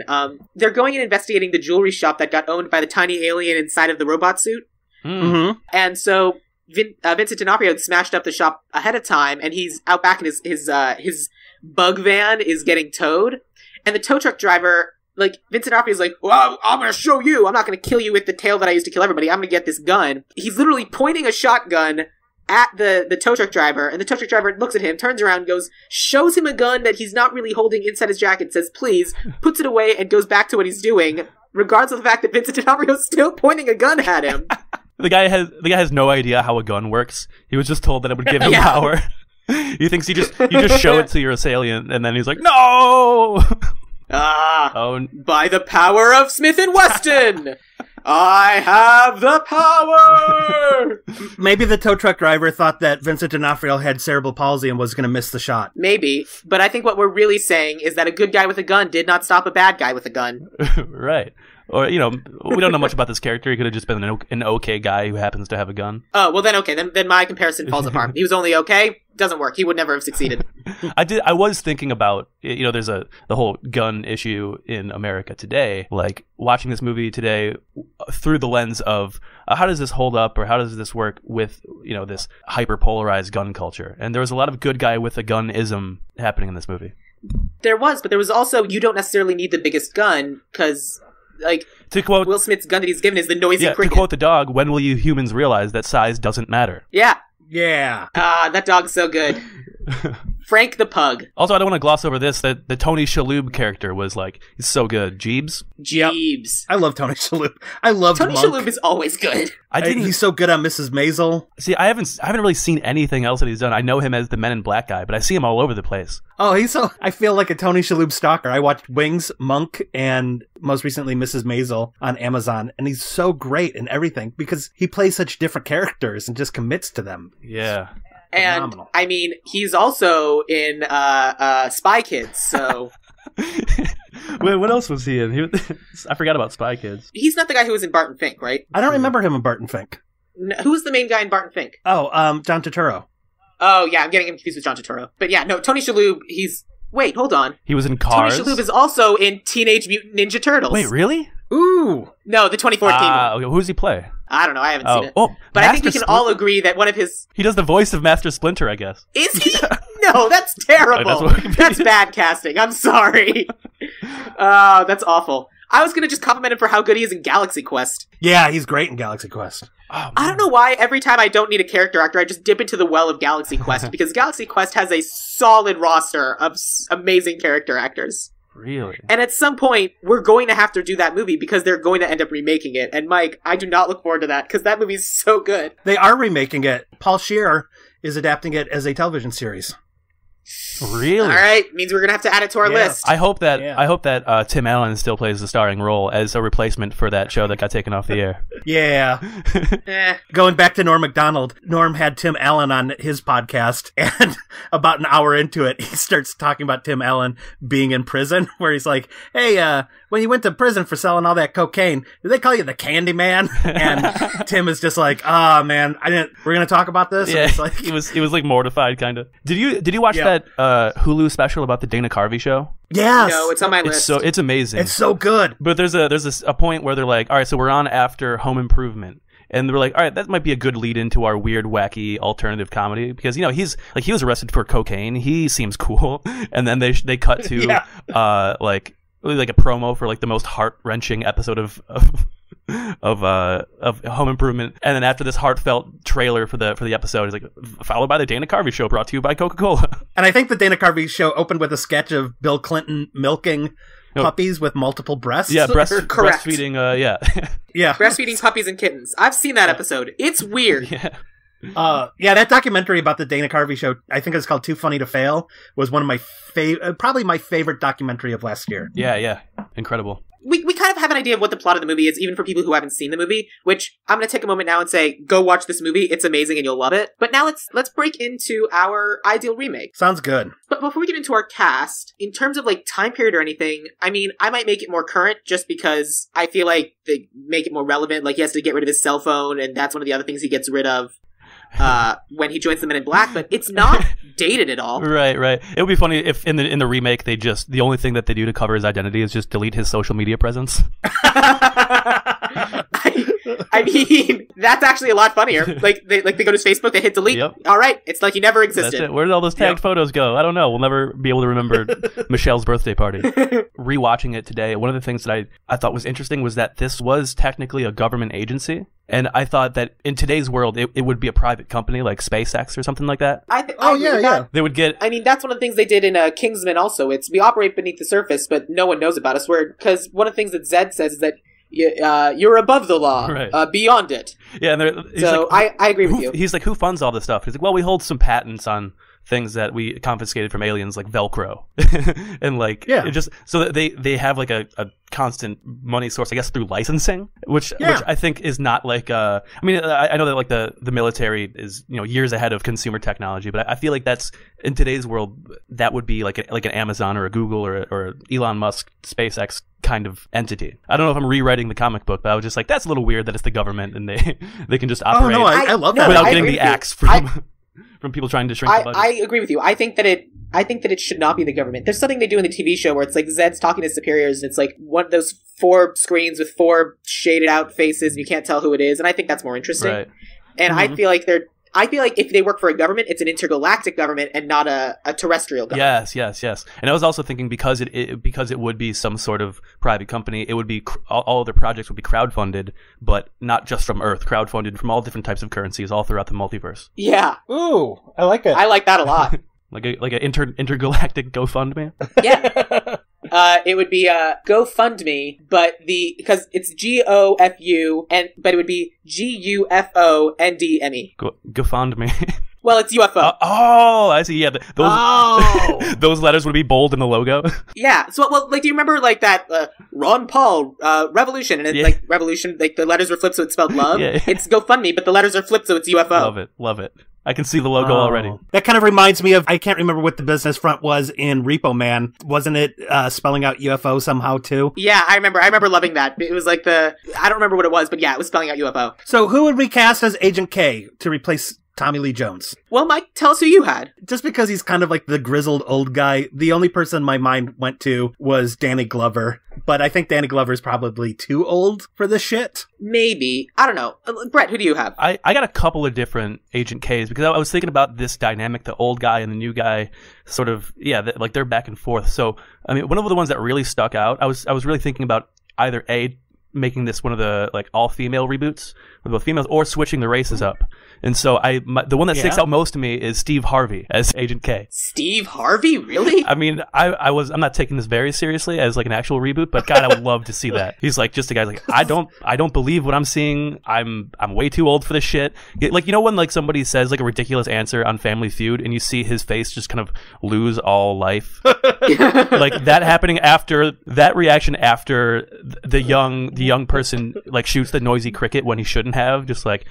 They're going and investigating the jewelry shop that got owned by the tiny alien inside of the robot suit. Mm-hmm. And so Vincent D'Onofrio had smashed up the shop ahead of time, and he's out back, and his bug van is getting towed, and the tow truck driver, like, Vincent D'Onofrio's like, well, I'm gonna show you. I'm not gonna kill you with the tail that I used to kill everybody. I'm gonna get this gun. He's literally pointing a shotgun at the tow truck driver, and the tow truck driver looks at him, turns around, shows him a gun that he's not really holding inside his jacket, says, please, puts it away, and goes back to what he's doing, regardless of the fact that Vincent D'Onofrio's still pointing a gun at him. The guy has no idea how a gun works. He was just told that it would give him power. He thinks you just show it to your assailant, and then he's like, no! By the power of Smith & Wesson, I have the power! Maybe the tow truck driver thought that Vincent D'Onofrio had cerebral palsy and was going to miss the shot. Maybe, but I think what we're really saying is that a good guy with a gun did not stop a bad guy with a gun. Right. Or, we don't know much about this character. He could have just been an okay guy who happens to have a gun. Oh, well then okay. Then my comparison falls apart. He was only okay. Doesn't work. He would never have succeeded. I was thinking about, there's the whole gun issue in America today. Like, watching this movie today through the lens of how does this hold up, or how does this work with, this hyper-polarized gun culture. And there was a lot of good guy with a gun-ism happening in this movie. There was, but there was also, you don't necessarily need the biggest gun, because... Like, to quote, Will Smith's gun that he's given is the noisy cricket. To quote the dog, when will you humans realize that size doesn't matter? Yeah, Yeah. That dog's so good. Frank the Pug. Also, I don't want to gloss over this, that the Tony Shalhoub character was like, he's so good. Jeebs? Jeebs. I love Tony Shalhoub. I love Tony Monk. Shalhoub is always good. He's so good on Mrs. Maisel. See, I haven't really seen anything else that he's done. I know him as the Men in Black guy, but I see him all over the place. Oh, I feel like a Tony Shalhoub stalker. I watched Wings, Monk, and most recently Mrs. Maisel on Amazon, and he's so great in everything because he plays such different characters and just commits to them. Yeah. And, I mean, he's also in Spy Kids, so... Wait, what else was he in? I forgot about Spy Kids. He's not the guy who was in Barton Fink, right? I don't remember him in Barton Fink. No, who's the main guy in Barton Fink? Oh, John Turturro. Oh, yeah, I'm getting him confused with John Turturro. But yeah, no, Tony Shalhoub, Wait, hold on. He was in Cars? Tony Shalhoub is also in Teenage Mutant Ninja Turtles. Wait, really? Ooh! No, the 2014 one. Okay, who does he play? I don't know, I haven't seen it. Oh, but I think we can all agree that one of his... He does the voice of Master Splinter, I guess. Is he? No, that's terrible. That's bad casting. I'm sorry. That's awful. I was going to just compliment him for how good he is in Galaxy Quest. Yeah, he's great in Galaxy Quest. Oh, I don't know why every time I don't need a character actor, I just dip into the well of Galaxy Quest, because Galaxy Quest has a solid roster of amazing character actors. Really? And at some point, we're going to have to do that movie because they're going to end up remaking it. And Mike, I do not look forward to that because that movie's so good. They are remaking it. Paul Scheer is adapting it as a television series. Really? All right, means we're gonna have to add it to our list. I hope that Tim Allen still plays the starring role as a replacement for that show that got taken off the air. Yeah. Going back to Norm Macdonald, Norm had Tim Allen on his podcast, and about an hour into it, he starts talking about Tim Allen being in prison, where he's like, "Hey, when you went to prison for selling all that cocaine, did they call you the Candy Man?" And Tim is just like, "Oh man, we're gonna talk about this." Yeah, and it's like, he was like mortified, kind of. Did you watch that Hulu special about the Dana Carvey show? Yes. No, it's on my list. It's amazing. It's so good. But there's a point where they're like, all right, so we're on after Home Improvement. And they're like, all right, that might be a good lead into our weird, wacky alternative comedy because he was arrested for cocaine. He seems cool, and then they cut to like a promo for like the most heart wrenching episode of Home Improvement, and then after this heartfelt trailer for the episode, it's like followed by the Dana Carvey Show, brought to you by Coca-Cola. And I think the Dana Carvey Show opened with a sketch of Bill Clinton milking puppies with multiple breasts. Yeah, breastfeeding. Yeah, breastfeeding puppies and kittens. I've seen that episode. It's weird. Yeah. That documentary about the Dana Carvey Show, I think it's called Too Funny to Fail, was one of my probably my favorite documentary of last year. Yeah, incredible. We kind of have an idea of what the plot of the movie is, even for people who haven't seen the movie, which I'm going to take a moment now and say, go watch this movie. It's amazing and you'll love it. But now let's break into our ideal remake. Sounds good. But before we get into our cast, in terms of like time period or anything, I mean, I might make it more current just because I feel like they make it more relevant. Like he has to get rid of his cell phone, and that's one of the other things he gets rid of when he joins the Men in Black, but it's not dated at all. Right. It would be funny if in the remake the only thing that they do to cover his identity is just delete his social media presence. I mean, that's actually a lot funnier. Like they go to his Facebook, they hit delete. Yep. All right, it's like he never existed. That's it. Where did all those tagged photos go? I don't know. We'll never be able to remember Michelle's birthday party. Rewatching it today, one of the things that I thought was interesting was that this was technically a government agency. And I thought that in today's world, it would be a private company like SpaceX or something like that. Yeah. They would get... I mean, that's one of the things they did in Kingsman also. We operate beneath the surface, but no one knows about us. Because one of the things that Zed says is that you're above the law, beyond it. Yeah, so like, I agree with you. He's like, who funds all this stuff? He's like, well, we hold some patents on things that we confiscated from aliens, like Velcro, and like just so that they have like a constant money source, I guess, through licensing, which I think is not like I mean, I know that like the military is years ahead of consumer technology, but I feel like that's in today's world that would be like an Amazon or a Google or Elon Musk SpaceX kind of entity. I don't know if I'm rewriting the comic book, but I was just like, that's a little weird that it's the government and they can just operate. Oh no, I love that without getting the axe from people trying to shrink the budget. I agree with you. I think that it should not be the government. There's something they do in the TV show where it's like Zed's talking to his superiors, and it's like one of those 4 screens with 4 shaded out faces, and you can't tell who it is, and I think that's more interesting. Right. And I feel like I feel like if they work for a government, it's an intergalactic government and not a terrestrial government. Yes. And I was also thinking because it would be some sort of private company, it would be all of their projects would be crowdfunded, but not just from Earth, crowdfunded from all different types of currencies all throughout the multiverse. Yeah. Ooh, I like it. I like that a lot. like an intergalactic GoFundMe. Yeah. It would be GoFundMe, but because it's GOFU but it would be GUFONDME. GoFundMe. Well, it's UFO. I see. Yeah, those letters would be bold in the logo. Yeah. So, well, like, do you remember like that Ron Paul revolution, and it's like revolution, like the letters were flipped so it spelled love. Yeah. It's GoFundMe, but the letters are flipped so it's UFO. Love it. I can see the logo already. That kind of reminds me of, I can't remember what the business front was in Repo Man. Wasn't it spelling out UFO somehow too? Yeah, I remember loving that. It was like I don't remember what it was, but yeah, it was spelling out UFO. So who would we cast as Agent K to replace Tommy Lee Jones? Well, Mike, tell us who you had. Just because he's kind of like the grizzled old guy, the only person my mind went to was Danny Glover. But I think Danny Glover's probably too old for this shit. Maybe. I don't know. Brett, who do you have? I got a couple of different Agent Ks because I was thinking about this dynamic, the old guy and the new guy, sort of, like they're back and forth. So, I mean, one of the ones that really stuck out, I was really thinking about either making this one of the like all-female reboots with both females, or switching the races up. And so the one that sticks out most to me is Steve Harvey as Agent K. Steve Harvey? Really? I mean, I'm not taking this very seriously as like an actual reboot, but God, I would love to see that. He's like just a guy like, I don't believe what I'm seeing. I'm way too old for this shit. Like, you know when like somebody says like a ridiculous answer on Family Feud and you see his face just kind of lose all life? Like that happening after that reaction after the young person like shoots the noisy cricket when he shouldn't have, just like,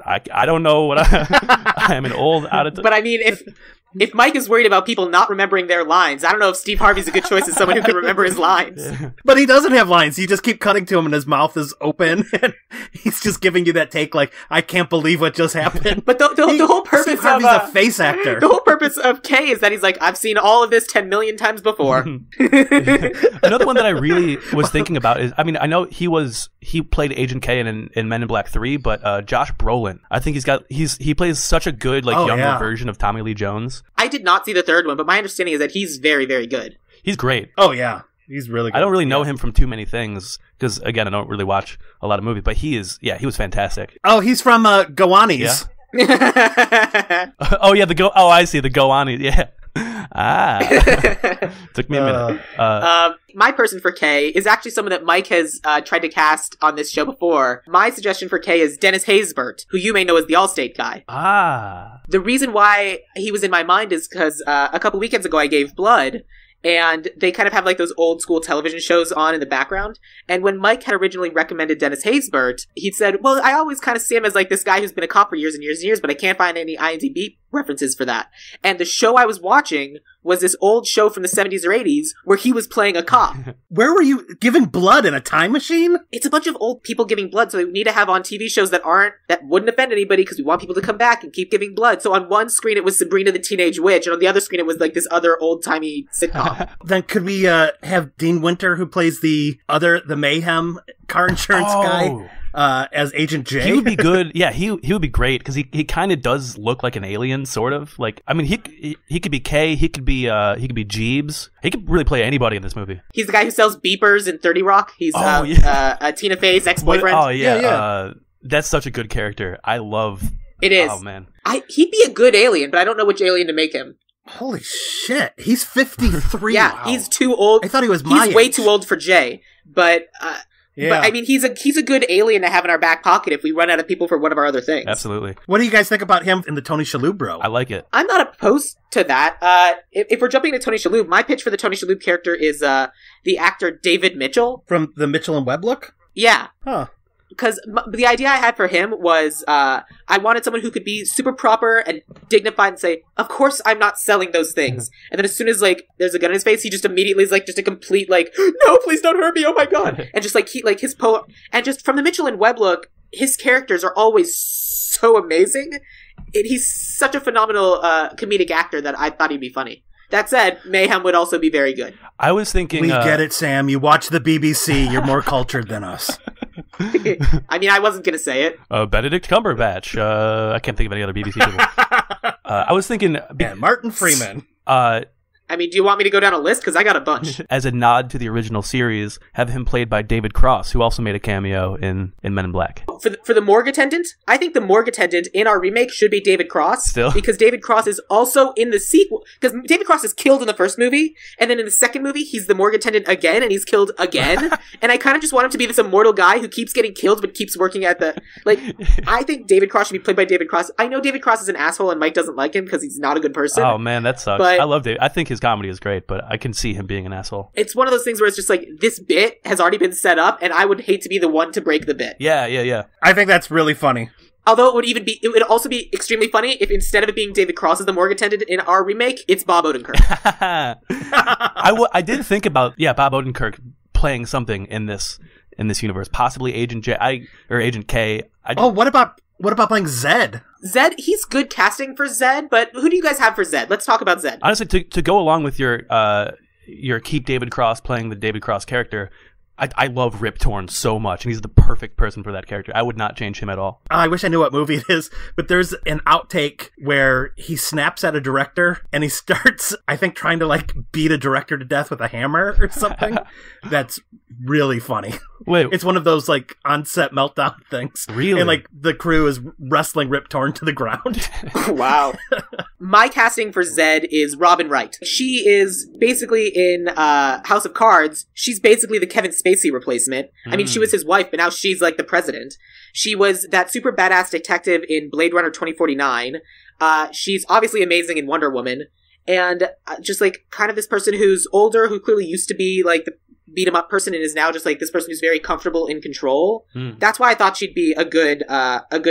I don't know what I am an old out of But I mean, if Mike is worried about people not remembering their lines, I don't know if Steve Harvey's a good choice as someone who can remember his lines. But he doesn't have lines. You just keep cutting to him and his mouth is open and he's just giving you that take like, I can't believe what just happened. But the whole purpose Steve Harvey's a face actor. The whole purpose of K is that he's like, I've seen all of this 10 million times before. Another one that I really was thinking about is, I mean, I know he played Agent K in Men in Black 3, but Josh Brolin, I think he plays such a good like younger version of Tommy Lee Jones. I did not see the third one, but my understanding is that he's very, very good. He's great. Oh, yeah. He's really good. I don't really know him from too many things, because, again, I don't really watch a lot of movies, but he was fantastic. Oh, he's from Goonies. Yeah. I see, the Goonies, yeah. Took me a minute. My person for K is actually someone that Mike has tried to cast on this show before. My suggestion for K is Dennis Haysbert, who you may know as the Allstate guy. The reason why he was in my mind is because a couple weekends ago I gave blood, and they kind of have like those old school television shows on in the background. And when Mike had originally recommended Dennis Haysbert, he'd said, well, I always kind of see him as like this guy who's been a cop for years and years and years, but I can't find any IMDb references for that. And the show I was watching was this old show from the 70s or 80s where he was playing a cop. Where were you giving blood, in a time machine? It's a bunch of old people giving blood, so we need to have on TV shows that wouldn't offend anybody because we want people to come back and keep giving blood. So on one screen it was Sabrina the Teenage Witch, and on the other screen it was like this other old-timey sitcom. Then could we have Dean Winter, who plays the Mayhem car insurance guy, as Agent J? He would be good. Yeah, he would be great because he kind of does look like an alien, sort of. Like, I mean, he could be K. He could be Jeeves. He could really play anybody in this movie. He's the guy who sells beepers in 30 Rock. He's Tina Fey's ex-boyfriend. That's such a good character. I love. It is. Oh man, he'd be a good alien, but I don't know which alien to make him. Holy shit, he's 53. Yeah, wow. He's too old. I thought he was my He's way age. too old for Jay, but I mean, he's a good alien to have in our back pocket if we run out of people for one of our other things. Absolutely. What do you guys think about him in the Tony Shalhoub bro? I like it. I'm not opposed to that. If we're jumping to Tony Shalhoub, my pitch for the Tony Shalhoub character is the actor David Mitchell. From the Mitchell and Webb look? Yeah. Huh. Because the idea I had for him was I wanted someone who could be super proper and dignified and say, of course I'm not selling those things. And then as soon as like there's a gun in his face, he just immediately is like just a complete like, no, please don't hurt me, oh my god. And just like he like his and just from the Mitchell and Webb look, his characters are always so amazing. He's such a phenomenal comedic actor that I thought he'd be funny. That said, Mayhem would also be very good. I was thinking... We get it, Sam. You watch the BBC. You're more cultured than us. I mean, I wasn't going to say it. Benedict Cumberbatch. I can't think of any other BBC people. I was thinking... And Martin Freeman. I mean, do you want me to go down a list? Because I got a bunch. As a nod to the original series, have him played by David Cross, who also made a cameo in Men in Black. For the morgue attendant, I think the morgue attendant in our remake should be David Cross. Still? Because David Cross is also in the sequel. Because David Cross is killed in the first movie, and then in the second movie, he's the morgue attendant again, and he's killed again. And I kind of just want him to be this immortal guy who keeps getting killed, but keeps working at the... Like, I think David Cross should be played by David Cross. I know David Cross is an asshole, and Mike doesn't like him because he's not a good person. Oh, man, that sucks. But I love David. I think his comedy is great, but I can see him being an asshole. It's one of those things where it's just like, this bit has already been set up, and I would hate to be the one to break the bit. Yeah. I think that's really funny. Although it would also be extremely funny if instead of it being David Cross as the morgue attendant in our remake, it's Bob Odenkirk. I did think about Bob Odenkirk playing something in this universe, possibly Agent J or Agent K. What about playing Zed? Zed, he's good casting for Zed, but who do you guys have for Zed? Let's talk about Zed. Honestly, to go along with your keep David Cross playing the David Cross character, I love Rip Torn so much, and he's the perfect person for that character. I would not change him at all. I wish I knew what movie it is, but there's an outtake where he snaps at a director, and he starts, I think, trying to, like, beat a director to death with a hammer or something. That's really funny. Wait. It's one of those, like, on-set meltdown things. Really? And, like, the crew is wrestling Rip Torn to the ground. Wow. My casting for Zed is Robin Wright. She is basically in House of Cards. She's basically the Kevin Spacey replacement. I mean, she was his wife, but now she's, like, the president. She was that super badass detective in Blade Runner 2049. She's obviously amazing in Wonder Woman. And just, like, kind of this person who's older, who clearly used to be, like, the beat-em-up person and is now just, like, this person who's very comfortable in control. That's why I thought she'd be a good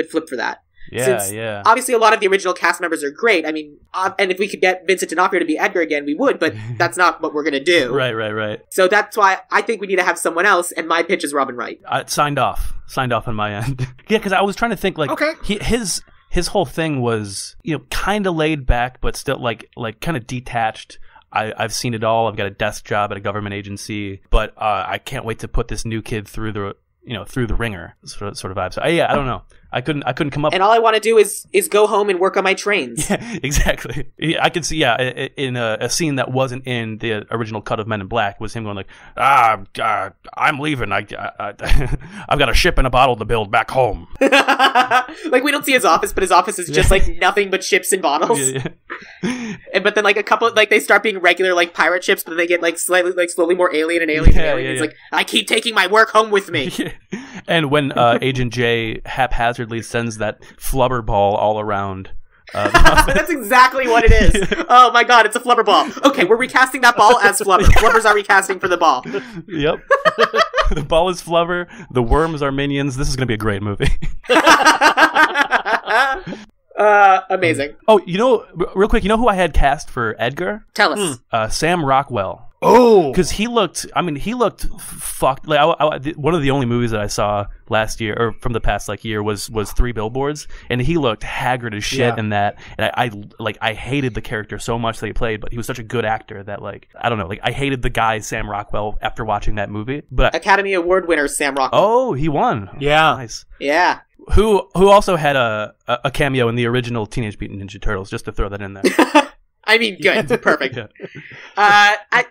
flip for that. Yeah. Obviously, a lot of the original cast members are great. I mean, and if we could get Vincent D'Onofrio to be Edgar again, we would, but that's not what we're going to do. Right. So that's why I think we need to have someone else, and my pitch is Robin Wright. Signed off on my end. Yeah, because I was trying to think, like, okay. His whole thing was, kind of laid back, but still, like kind of detached. I've seen it all. I've got a desk job at a government agency, but I can't wait to put this new kid through the ringer sort of vibe. So I don't know. I couldn't come up. And all I want to do is go home and work on my trains. Yeah, exactly. I can see. In a scene that wasn't in the original cut of Men in Black was him going like, I'm leaving. I've got a ship and a bottle to build back home. Like, we don't see his office, but his office is just like nothing but ships and bottles. Yeah. But then like a couple, like they start being regular like pirate ships, but then they get like slowly more alien and alien and alien. It's like, I keep taking my work home with me. Yeah. And when Agent J haphazardly sends that flubber ball all around. That's exactly what it is. Oh my god, it's a flubber ball. Okay, we're recasting that ball as flubber. Flubbers are recasting for the ball. Yep. The ball is flubber. The worms are minions. This is going to be a great movie. Amazing. Oh, real quick, who I had cast for Edgar? Tell us. Sam Rockwell. Oh, because he looked fucked. Like one of the only movies that I saw last year or from the past year was Three Billboards, and he looked haggard as shit in that. And I hated the character so much that he played, but he was such a good actor that I don't know, I hated the guy Sam Rockwell after watching that movie. But Academy Award winner Sam Rockwell. Oh, he won. Yeah, nice. Yeah. Who also had a cameo in the original Teenage Mutant Ninja Turtles? Just to throw that in there. I mean, good, perfect. Yeah.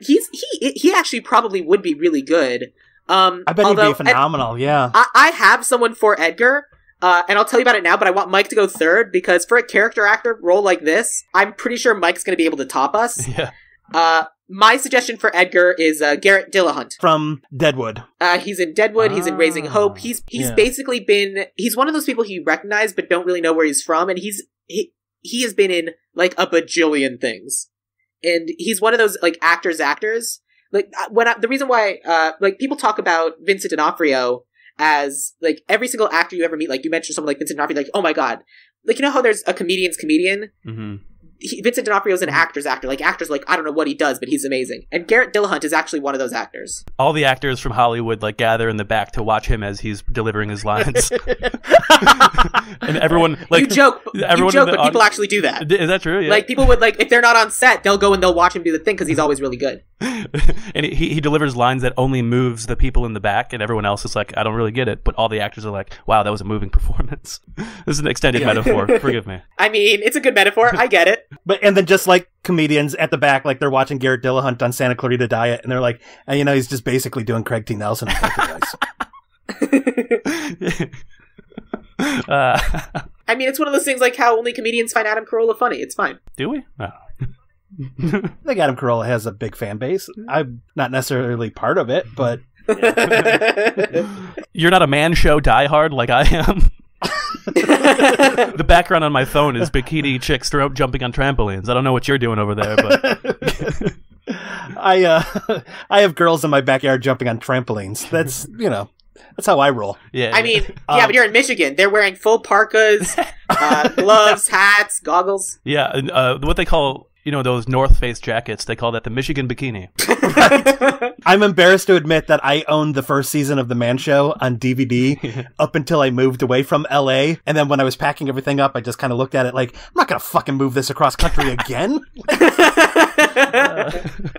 He actually probably would be really good. I bet he'd be phenomenal. Yeah, I have someone for Edgar, and I'll tell you about it now. But I want Mike to go third because for a character actor role like this, I'm pretty sure Mike's going to be able to top us. Yeah. My suggestion for Edgar is Garrett Dillahunt from Deadwood. He's in Deadwood. He's in Raising Hope. He's basically he's one of those people you recognize but don't really know where he's from, and he has been in like a bajillion things, and he's one of those like actors. Like the reason why like people talk about Vincent D'Onofrio as like every single actor you ever meet, like you mentioned someone like Vincent D'Onofrio, like, oh my god, like, how there's a comedian's comedian. Mm-hmm. Vincent D'Onofrio's an actor's actor. Like, actors, like, I don't know what he does, but he's amazing. And Garrett Dillahunt is actually one of those actors. All the actors from Hollywood, like, gather in the back to watch him as he's delivering his lines. And everyone, like... You joke, but people actually do that. Is that true? Yeah. Like, people would, like, if they're not on set, they'll go and they'll watch him do the thing because he's always really good. And he delivers lines that only moves the people in the back, and everyone else is like, I don't really get it. But all the actors are like, wow, that was a moving performance. This is an extended metaphor. Forgive me. I mean, it's a good metaphor. I get it. And then just like comedians at the back, like they're watching Garrett Dillahunt on Santa Clarita Diet, and they're like, you know, he's just basically doing Craig T. Nelson. I mean, it's one of those things like how only comedians find Adam Carolla funny. It's fine. Do we? Oh. I think Adam Carolla has a big fan base. I'm not necessarily part of it, but... You're not a man show diehard like I am. The background on my phone is bikini chicks jumping on trampolines. I don't know what you're doing over there, but I have girls in my backyard jumping on trampolines. That's, you know, that's how I roll. Yeah. I mean, but you're in Michigan. They're wearing full parkas, gloves, hats, goggles. Yeah, and what they call, you know, those North Face jackets, they call that the Michigan bikini. Right. I'm embarrassed to admit that I owned the first season of The Man Show on DVD up until I moved away from LA. And then when I was packing everything up, I just kind of looked at it like, I'm not going to fucking move this across country again.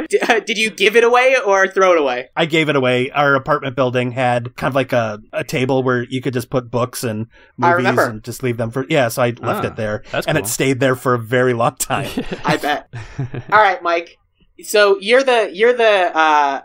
Did you give it away or throw it away? I gave it away. Our apartment building had kind of like a table where you could just put books and movies and just leave them for... Yeah, so I left it there. And cool. It stayed there for a very long time. I bet. All right, Mike. So you're the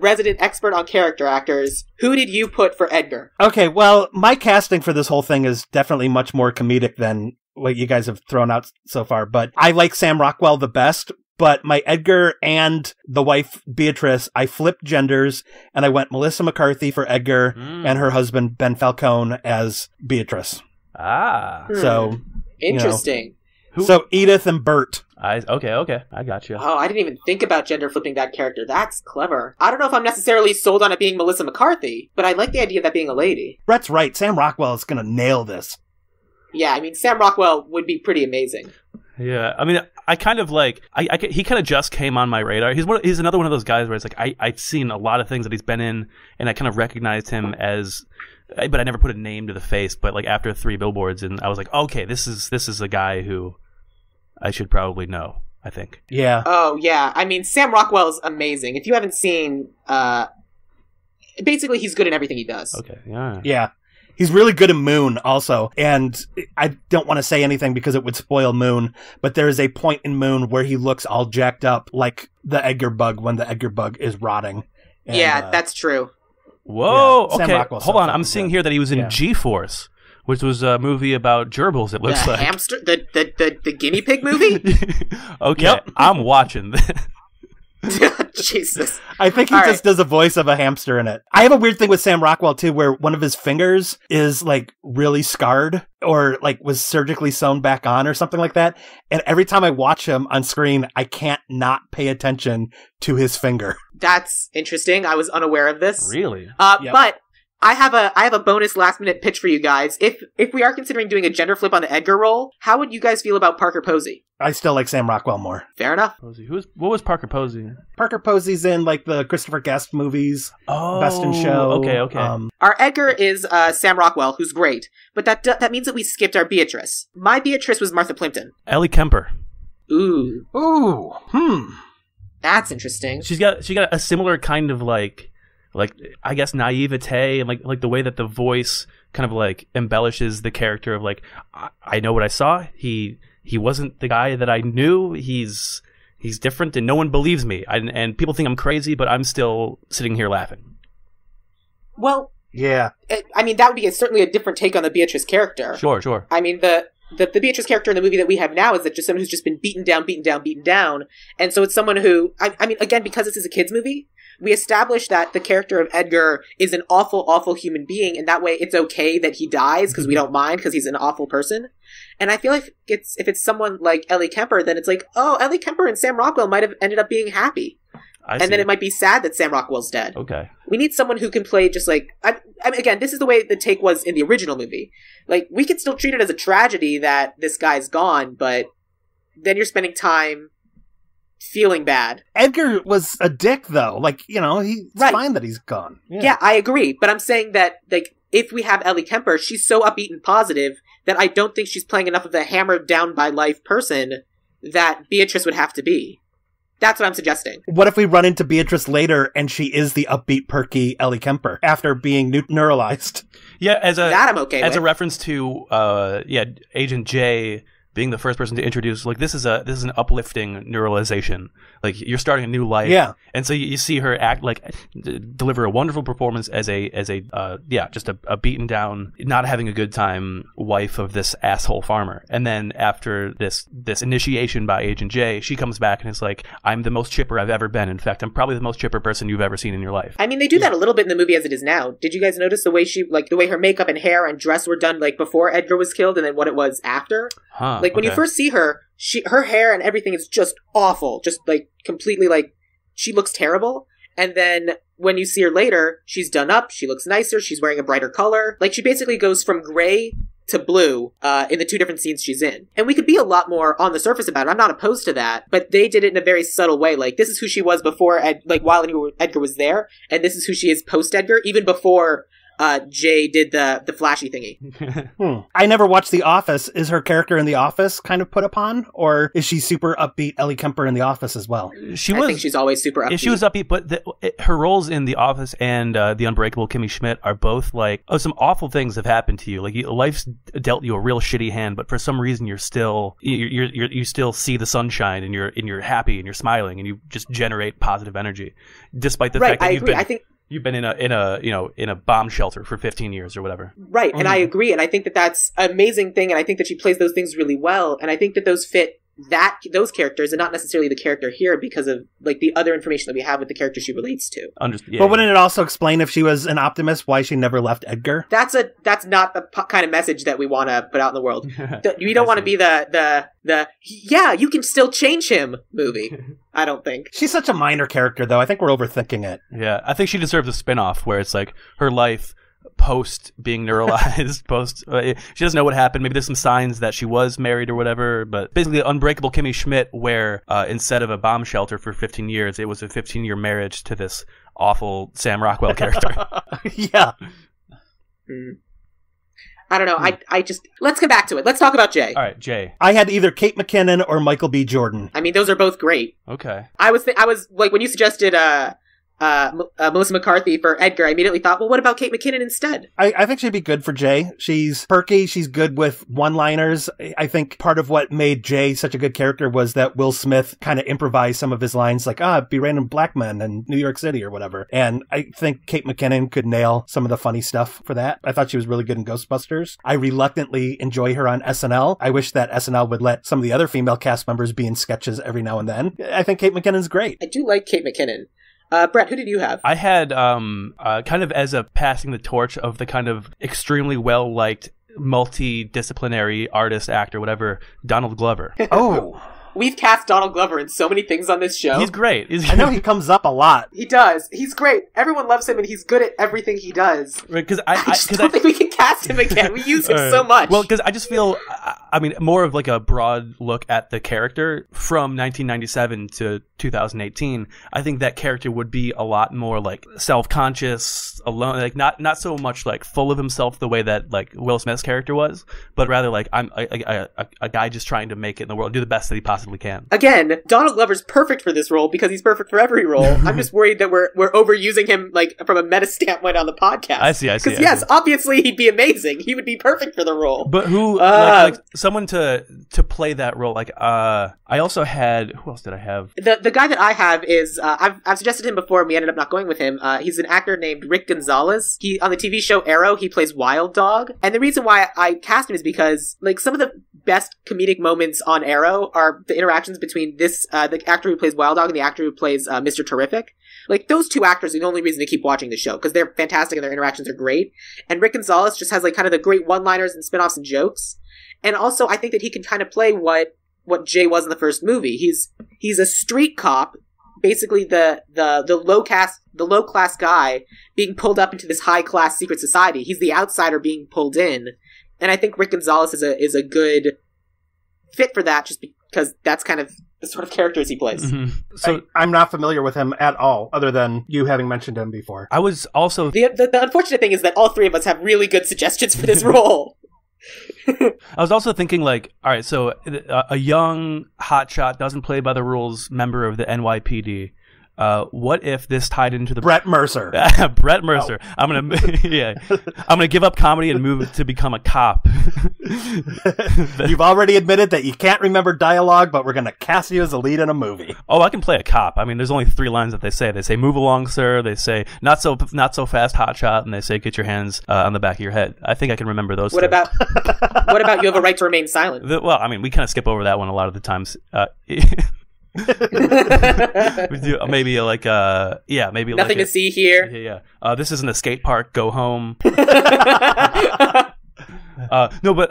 resident expert on character actors. Who did you put for Edgar? Okay, well, my casting for this whole thing is definitely much more comedic than what you guys have thrown out so far, but I like Sam Rockwell the best. But my Edgar and the wife, Beatrice, I flipped genders, and I went Melissa McCarthy for Edgar and her husband, Ben Falcone, as Beatrice. So, interesting. You know, so Edith and Bert. Okay. I got you. Oh, I didn't even think about gender flipping that character. That's clever. I don't know if I'm necessarily sold on it being Melissa McCarthy, but I like the idea of that being a lady. Brett's right. Sam Rockwell is going to nail this. Yeah, I mean, Sam Rockwell would be pretty amazing. Yeah, I mean, I kind of like, he kind of just came on my radar. He's another one of those guys where it's like, I'd seen a lot of things that he's been in, and I kind of recognized him as, but I never put a name to the face, but like after 3 billboards, and I was like, okay, this is a guy who I should probably know, I think. Yeah. Oh, yeah. I mean, Sam Rockwell's amazing. If you haven't seen, basically he's good in everything he does. Okay, yeah. Yeah. He's really good in Moon also, and I don't want to say anything because it would spoil Moon, but there is a point in Moon where he looks all jacked up like the Edgar bug when the Edgar bug is rotting. And, yeah, that's true. Whoa, yeah, okay, hold on, I'm seeing here that he was in G-Force, which was a movie about gerbils, it looks like. Hamster? The guinea pig movie? Okay, I'm watching this. Jesus. I think he just does a voice of a hamster in it. I have a weird thing with Sam Rockwell too, where one of his fingers is like really scarred or like was surgically sewn back on or something like that. And every time I watch him on screen, I can't not pay attention to his finger. That's interesting. I was unaware of this. Really? Yep. But I have a bonus last minute pitch for you guys. If we are considering doing a gender flip on the Edgar role, how would you guys feel about Parker Posey? I still like Sam Rockwell more. Fair enough. Posey. What was Parker Posey? Parker Posey's in like the Christopher Guest movies. Oh, Best in Show. Okay. Our Edgar is Sam Rockwell, who's great, but that means that we skipped our Beatrice. My Beatrice was Martha Plimpton. Ellie Kemper. Ooh. That's interesting. She got a similar kind of like I guess naivete and like the way that the voice kind of like embellishes the character of like I know what I saw. He wasn't the guy that I knew. He's different and no one believes me. And people think I'm crazy, but I'm still sitting here laughing. Well, yeah. I mean, that would be certainly a different take on the Beatrice character. Sure. I mean, the Beatrice character in the movie that we have now is that just someone who's just been beaten down. And so it's someone who, I mean, again, because this is a kid's movie, we established that the character of Edgar is an awful, awful human being, and that way it's okay that he dies because we don't mind because he's an awful person. And I feel like if it's someone like Ellie Kemper, then it's like, oh, Ellie Kemper and Sam Rockwell might have ended up being happy. And then it might be sad that Sam Rockwell's dead. Okay. We need someone who can play just like... I mean, again, this is the way the take was in the original movie. Like, we could still treat it as a tragedy that this guy's gone, but then you're spending time feeling bad. Edgar was a dick, though. Like, it's fine that he's gone. Yeah, I agree. But I'm saying that, like, if we have Ellie Kemper, she's so upbeat and positive that I don't think she's playing enough of the hammered down by life person that Beatrice would have to be. That's what I'm suggesting. What if we run into Beatrice later and she is the upbeat, perky Ellie Kemper after being neuralized? Yeah, that I'm okay as with. a reference to Agent J being the first person to introduce, like, this is an uplifting neuralization. Like, you're starting a new life. Yeah. And so you see her act, like, deliver a wonderful performance as just a beaten down, not having a good time wife of this asshole farmer. And then after this initiation by Agent J, she comes back and is like, I'm the most chipper I've ever been. In fact, I'm probably the most chipper person you've ever seen in your life. I mean, they do that a little bit in the movie as it is now. Did you guys notice the way her makeup and hair and dress were done, like, before Edgar was killed and then what it was after? Huh. Like, when you first see her, her hair and everything is just awful. Just, like, completely, like, she looks terrible. And then when you see her later, she's done up, she looks nicer, she's wearing a brighter color. Like, she basically goes from gray to blue in the two different scenes she's in. And we could be a lot more on the surface about it. I'm not opposed to that. But they did it in a very subtle way. Like, this is who she was before, while Edgar was there. And this is who she is post-Edgar, even before Jay did the flashy thingy. I never watched The Office. Is her character in The Office kind of put upon? Or is she super upbeat Ellie Kemper in The Office as well? I think she's always super upbeat. She was upbeat, but her roles in The Office and The Unbreakable Kimmy Schmidt are both like, some awful things have happened to you. Like, life's dealt you a real shitty hand, but for some reason you still see the sunshine and you're happy and you're smiling and you just generate positive energy, despite the fact that you've been in a bomb shelter for 15 years or whatever. Right, and I agree, and I think that that's an amazing thing, and I think that she plays those things really well, and I think that those fit those characters and not necessarily the character here because of, like, the other information that we have with the character she relates to. But wouldn't it also explain, if she was an optimist, why she never left Edgar? That's not the kind of message that we want to put out in the world. We don't want to be the you can still change him movie. I don't think. She's such a minor character, though. I think we're overthinking it. Yeah, I think she deserves a spin-off where it's like her life post being neuralized, she doesn't know what happened. Maybe there's some signs that she was married or whatever, but basically Unbreakable Kimmy Schmidt, where instead of a bomb shelter for 15 years, it was a 15-year marriage to this awful Sam Rockwell character. Yeah. I don't know. I just, let's come back to it. Let's talk about Jay. All right, Jay. I had either Kate McKinnon or Michael B. Jordan. I mean, those are both great. Okay. I was like, when you suggested Melissa McCarthy for Edgar, I immediately thought, well, what about Kate McKinnon instead? I think she'd be good for Jay. She's perky. She's good with one-liners. I think part of what made Jay such a good character was that Will Smith kind of improvised some of his lines, like, be random black men in New York City or whatever. And I think Kate McKinnon could nail some of the funny stuff for that. I thought she was really good in Ghostbusters. I reluctantly enjoy her on SNL. I wish that SNL would let some of the other female cast members be in sketches every now and then. I think Kate McKinnon's great. I do like Kate McKinnon. Brett, who did you have? I had kind of as a passing the torch of the kind of extremely well-liked multidisciplinary artist, actor, whatever, Donald Glover. Oh. We've cast Donald Glover in so many things on this show. He's great. I know he comes up a lot. He does. He's great. Everyone loves him, and he's good at everything he does. Because I don't think we can cast him again. We use him so much. Well, because I just feel, I mean, more of like a broad look at the character from 1997 to 2018. I think that character would be a lot more like self-conscious, alone, like not so much like full of himself the way that like Will Smith's character was, but rather like I'm a guy just trying to make it in the world, do the best that he possibly can. Again, Donald Glover's perfect for this role because he's perfect for every role. I'm just worried that we're overusing him like from a meta standpoint on the podcast. I see. Because yes, obviously he'd be amazing. He would be perfect for the role. But who like someone to play that role? Like I also had, who else did I have? The guy that I have is I've suggested him before and we ended up not going with him. He's an actor named Rick Gonzalez. He on the TV show Arrow, he plays Wild Dog. And the reason why I cast him is because like some of the best comedic moments on Arrow are the interactions between this the actor who plays Wild Dog and the actor who plays Mr. Terrific. Like those two actors are the only reason to keep watching the show because they're fantastic and their interactions are great. And Rick Gonzalez just has like kind of the great one-liners and spin-offs and jokes. And also I think that he can kind of play what Jay was in the first movie. He's a street cop, basically the low class guy being pulled up into this high class secret society. He's the outsider being pulled in. And I think Rick Gonzalez is a good fit for that, just because that's kind of the sort of characters he plays. Mm-hmm. So I'm not familiar with him at all, other than you having mentioned him before. I was also... The unfortunate thing is that all three of us have really good suggestions for this role. I was also thinking, like, all right, so a young hotshot, doesn't play by the rules member of the NYPD. What if this tied into the Brett Mercer? Brett Mercer. Oh. I'm gonna give up comedy and move to become a cop. You've already admitted that you can't remember dialogue, but we're gonna cast you as a lead in a movie. Oh, I can play a cop. I mean, there's only 3 lines that they say. They say, "Move along, sir." They say, "Not so fast, hotshot," and they say, "Get your hands on the back of your head." I think I can remember those. What about "You have a right to remain silent"? Well, I mean, we kind of skip over that one a lot of the times. Maybe like maybe nothing like to see here. Yeah. This isn't a skate park. Go home. No, but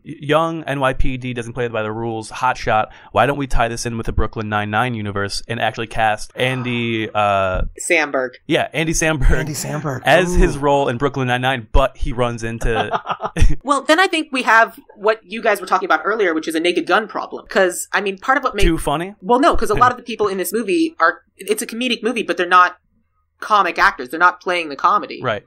young NYPD doesn't play by the rules. Hotshot. Why don't we tie this in with the Brooklyn Nine-Nine universe and actually cast Andy Samberg? Yeah, Andy Samberg as his role in Brooklyn Nine-Nine, but he runs into. Well, then I think we have what you guys were talking about earlier, which is a Naked Gun problem. Because I mean, part of what makes too funny. Well, no, because a lot of the people in this movie it's a comedic movie, but they're not comic actors. They're not playing the comedy. Right.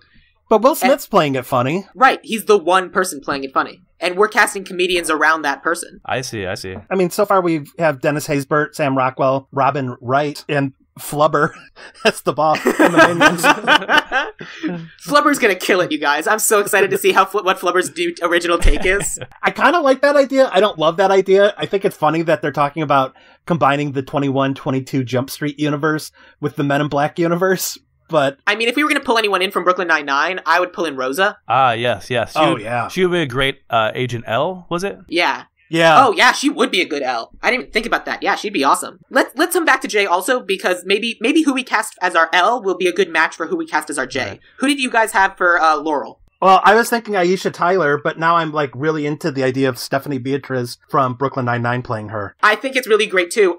But Will Smith's playing it funny. Right. He's the one person playing it funny. And we're casting comedians around that person. I see. I mean, so far we have Dennis Haysbert, Sam Rockwell, Robin Wright, and Flubber. That's the boss. Flubber's gonna kill it, you guys. I'm so excited to see what Flubber's original take is. I kind of like that idea. I don't love that idea. I think it's funny that they're talking about combining the 21-22 Jump Street universe with the Men in Black universe. But I mean, if we were going to pull anyone in from Brooklyn Nine-Nine, I would pull in Rosa. Ah, yes. She would be a great Agent L, was it? Yeah. Yeah. Oh, yeah, she would be a good L. I didn't even think about that. Yeah, she'd be awesome. Let's come back to J also, because maybe who we cast as our L will be a good match for who we cast as our J. Right. Who did you guys have for Laurel? Well, I was thinking Aisha Tyler, but now I'm like really into the idea of Stephanie Beatriz from Brooklyn Nine-Nine playing her. I think it's really great too.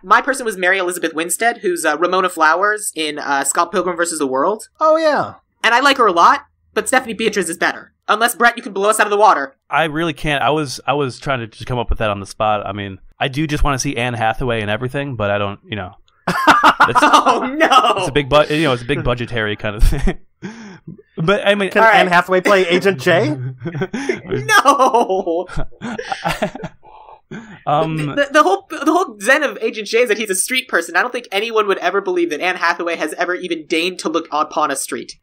My person was Mary Elizabeth Winstead, who's Ramona Flowers in Scott Pilgrim vs. the World. Oh yeah, and I like her a lot, but Stephanie Beatriz is better. Unless Brett, you can blow us out of the water. I really can't. I was trying to just come up with that on the spot. I mean, I do just want to see Anne Hathaway and everything, but I don't. Oh no! It's a big it's a big budgetary kind of thing. But I mean, can Anne Hathaway play Agent J? No. The whole zen of Agent J is that he's a street person. I don't think anyone would ever believe that Anne Hathaway has ever even deigned to look upon a street.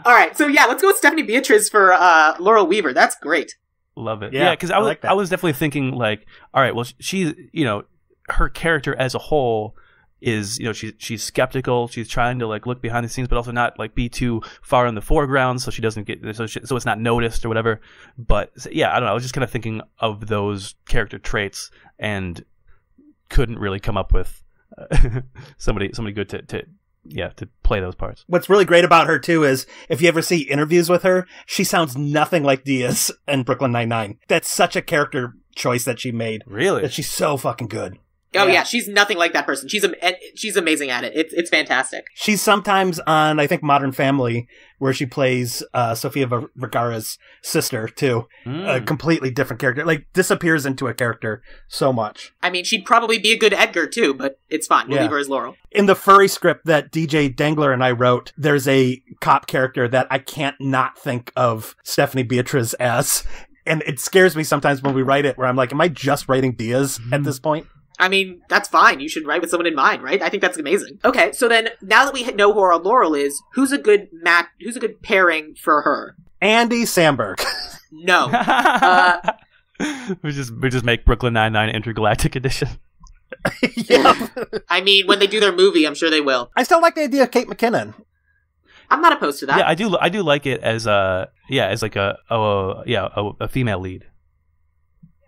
All right, so yeah, let's go with Stephanie Beatriz for Laurel Weaver. That's great. Love it. Yeah, because I was definitely thinking like, all right, well, she's her character as a whole is she's skeptical. She's trying to like look behind the scenes, but also not like be too far in the foreground, so she doesn't get so it's not noticed or whatever. But yeah, I don't know. I was just kind of thinking of those character traits and couldn't really come up with somebody good to play those parts. What's really great about her too is if you ever see interviews with her, she sounds nothing like Diaz in Brooklyn Nine-Nine. That's such a character choice that she made. Really? That she's so fucking good. Oh yeah, she's nothing like that person. She's amazing at it. It's fantastic. She's sometimes on, I think, Modern Family, where she plays Sofia Vergara's sister too. A completely different character. Like disappears into a character so much. I mean, she'd probably be a good Edgar too, but it's fine. We'll leave her as Laurel. In the furry script that DJ Dangler and I wrote, there's a cop character that I can't not think of Stephanie Beatriz as. And it scares me sometimes when we write it, where I'm like, am I just writing Diaz at this point? I mean, that's fine. You should write with someone in mind, right? I think that's amazing. Okay, so then, now that we know who our Laurel is, who's a good pairing for her? Andy Samberg. No. We just make Brooklyn Nine-Nine Intergalactic Edition. Yeah. I mean, when they do their movie, I'm sure they will. I still like the idea of Kate McKinnon. I'm not opposed to that. Yeah, I do like it as a female lead.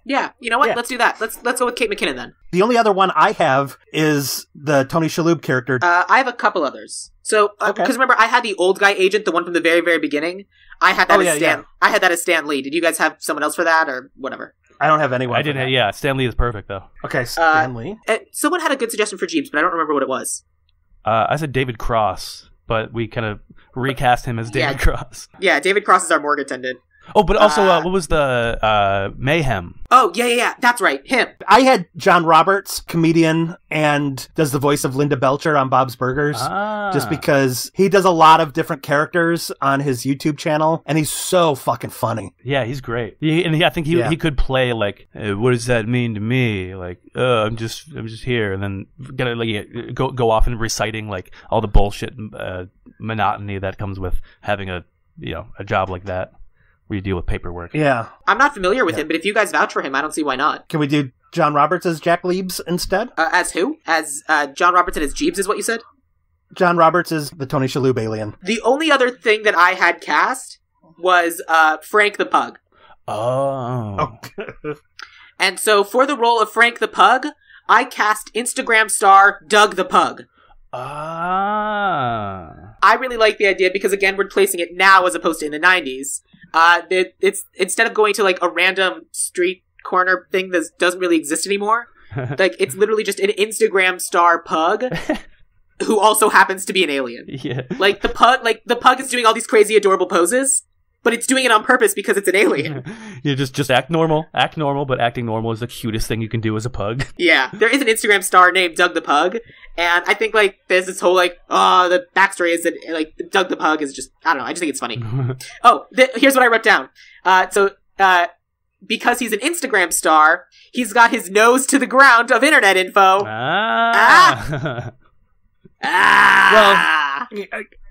Yeah, you know what? Yeah. Let's do that. Let's go with Kate McKinnon then. The only other one I have is the Tony Shalhoub character. I have a couple others. So, because remember, I had the old guy agent, the one from the very, very beginning. I had that as Stan. Yeah. I had that as Stan Lee. Did you guys have someone else for that, or whatever? I don't have anyone. I didn't. Yeah, Stan Lee is perfect though. Okay, Stan Lee. Someone had a good suggestion for Jeeves, but I don't remember what it was. I said David Cross, but we kind of recast him as David Cross. Yeah, David Cross is our morgue attendant. Oh, but also, what was the Mayhem? Oh, yeah. That's right. Him. I had John Roberts, comedian, and does the voice of Linda Belcher on Bob's Burgers. Just because he does a lot of different characters on his YouTube channel, and he's so fucking funny. Yeah, he's great. I think he could play like, what does that mean to me? Like, I'm just here, and then gonna like go off and reciting like all the bullshit monotony that comes with having a job like that, where you deal with paperwork. Yeah. I'm not familiar with him, but if you guys vouch for him, I don't see why not. Can we do John Roberts as Jack Liebs instead? As who? As John Robertson as Jeeves is what you said? John Roberts is the Tony Shalhoub alien. The only other thing that I had cast was Frank the Pug. Oh. And so for the role of Frank the Pug, I cast Instagram star Doug the Pug. I really like the idea because, again, we're placing it now as opposed to in the 90s. It's instead of going to like a random street corner thing that doesn't really exist anymore, like it's literally just an Instagram star pug who also happens to be an alien. Yeah. Like the pug is doing all these crazy adorable poses, but it's doing it on purpose because it's an alien. You just act normal, but acting normal is the cutest thing you can do as a pug. Yeah, there is an Instagram star named Doug the Pug, and I think like there's this whole like, the backstory is that like Doug the Pug is just, I don't know, I just think it's funny. Here's what I wrote down. Because he's an Instagram star, he's got his nose to the ground of internet info. Well,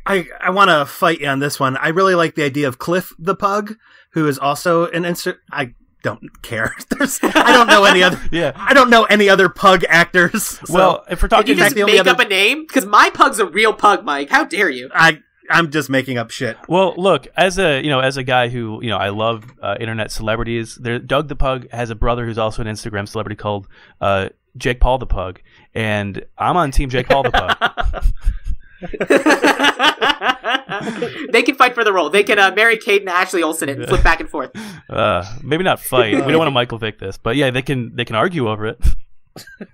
I want to fight you on this one. I really like the idea of Cliff the Pug, who is also an I don't care. I don't know any other. Yeah. I don't know any other pug actors. So well, if we're talking, can you just make up a name? Because my pug's a real pug, Mike. How dare you? I'm just making up shit. Well, look, as a guy who, I love internet celebrities, Doug the Pug has a brother who's also an Instagram celebrity called Jake Paul the Pug, and I'm on team Jake Paul the Pug. They can fight for the role. They can marry Kate and Ashley Olsen and flip back and forth. Maybe not fight. We don't want to Michael Vick this, but yeah, they can argue over it.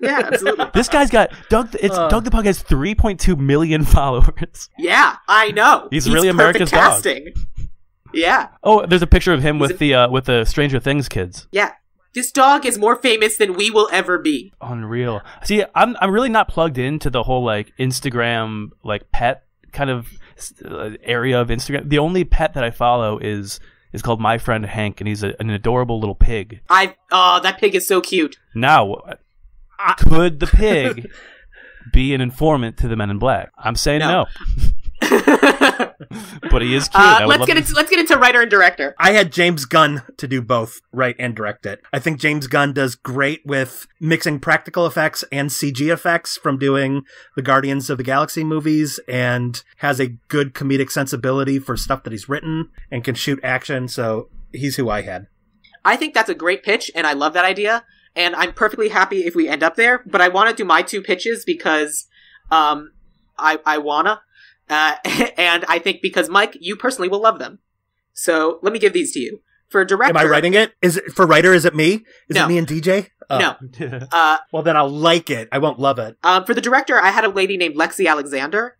Yeah, absolutely. This guy's got Doug the Pug has 3.2 million followers. Yeah, I know. He's really America's casting. Dog. Yeah. Oh, there's a picture of him with the Stranger Things kids. Yeah. This dog is more famous than we will ever be. Unreal. See, I'm really not plugged into the whole like Instagram like pet kind of area of Instagram. The only pet that I follow is called My Friend Hank, and he's an adorable little pig. That pig is so cute. Now, could the pig be an informant to the Men in Black? I'm saying no. But he is cute. Let's get into writer and director. I had James Gunn to do both, write and direct it. I think James Gunn does great with mixing practical effects and CG effects from doing the Guardians of the Galaxy movies, and has a good comedic sensibility for stuff that he's written and can shoot action. So he's who I had. I think that's a great pitch, and I love that idea. And I'm perfectly happy if we end up there. But I want to do my two pitches because I wanna. And I think because, Mike, you personally will love them. So let me give these to you. For director... Am I writing it? Is it for writer, is it me? Is it me and DJ? Oh. No. Well, then I'll like it. I won't love it. For the director, I had a lady named Lexi Alexander.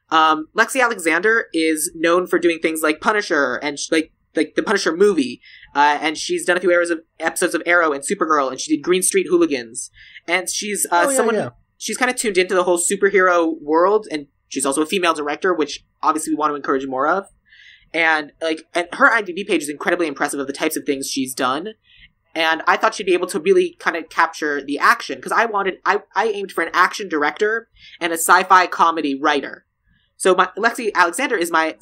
Lexi Alexander is known for doing things like Punisher and like the Punisher movie. And she's done a few episodes of Arrow and Supergirl, and she did Green Street Hooligans. And she's she's kind of tuned into the whole superhero world, and she's also a female director, which obviously we want to encourage more of. And her IMDb page is incredibly impressive of the types of things she's done. And I thought she'd be able to really kind of capture the action, because I aimed for an action director and a sci-fi comedy writer. So Lexi Alexander is my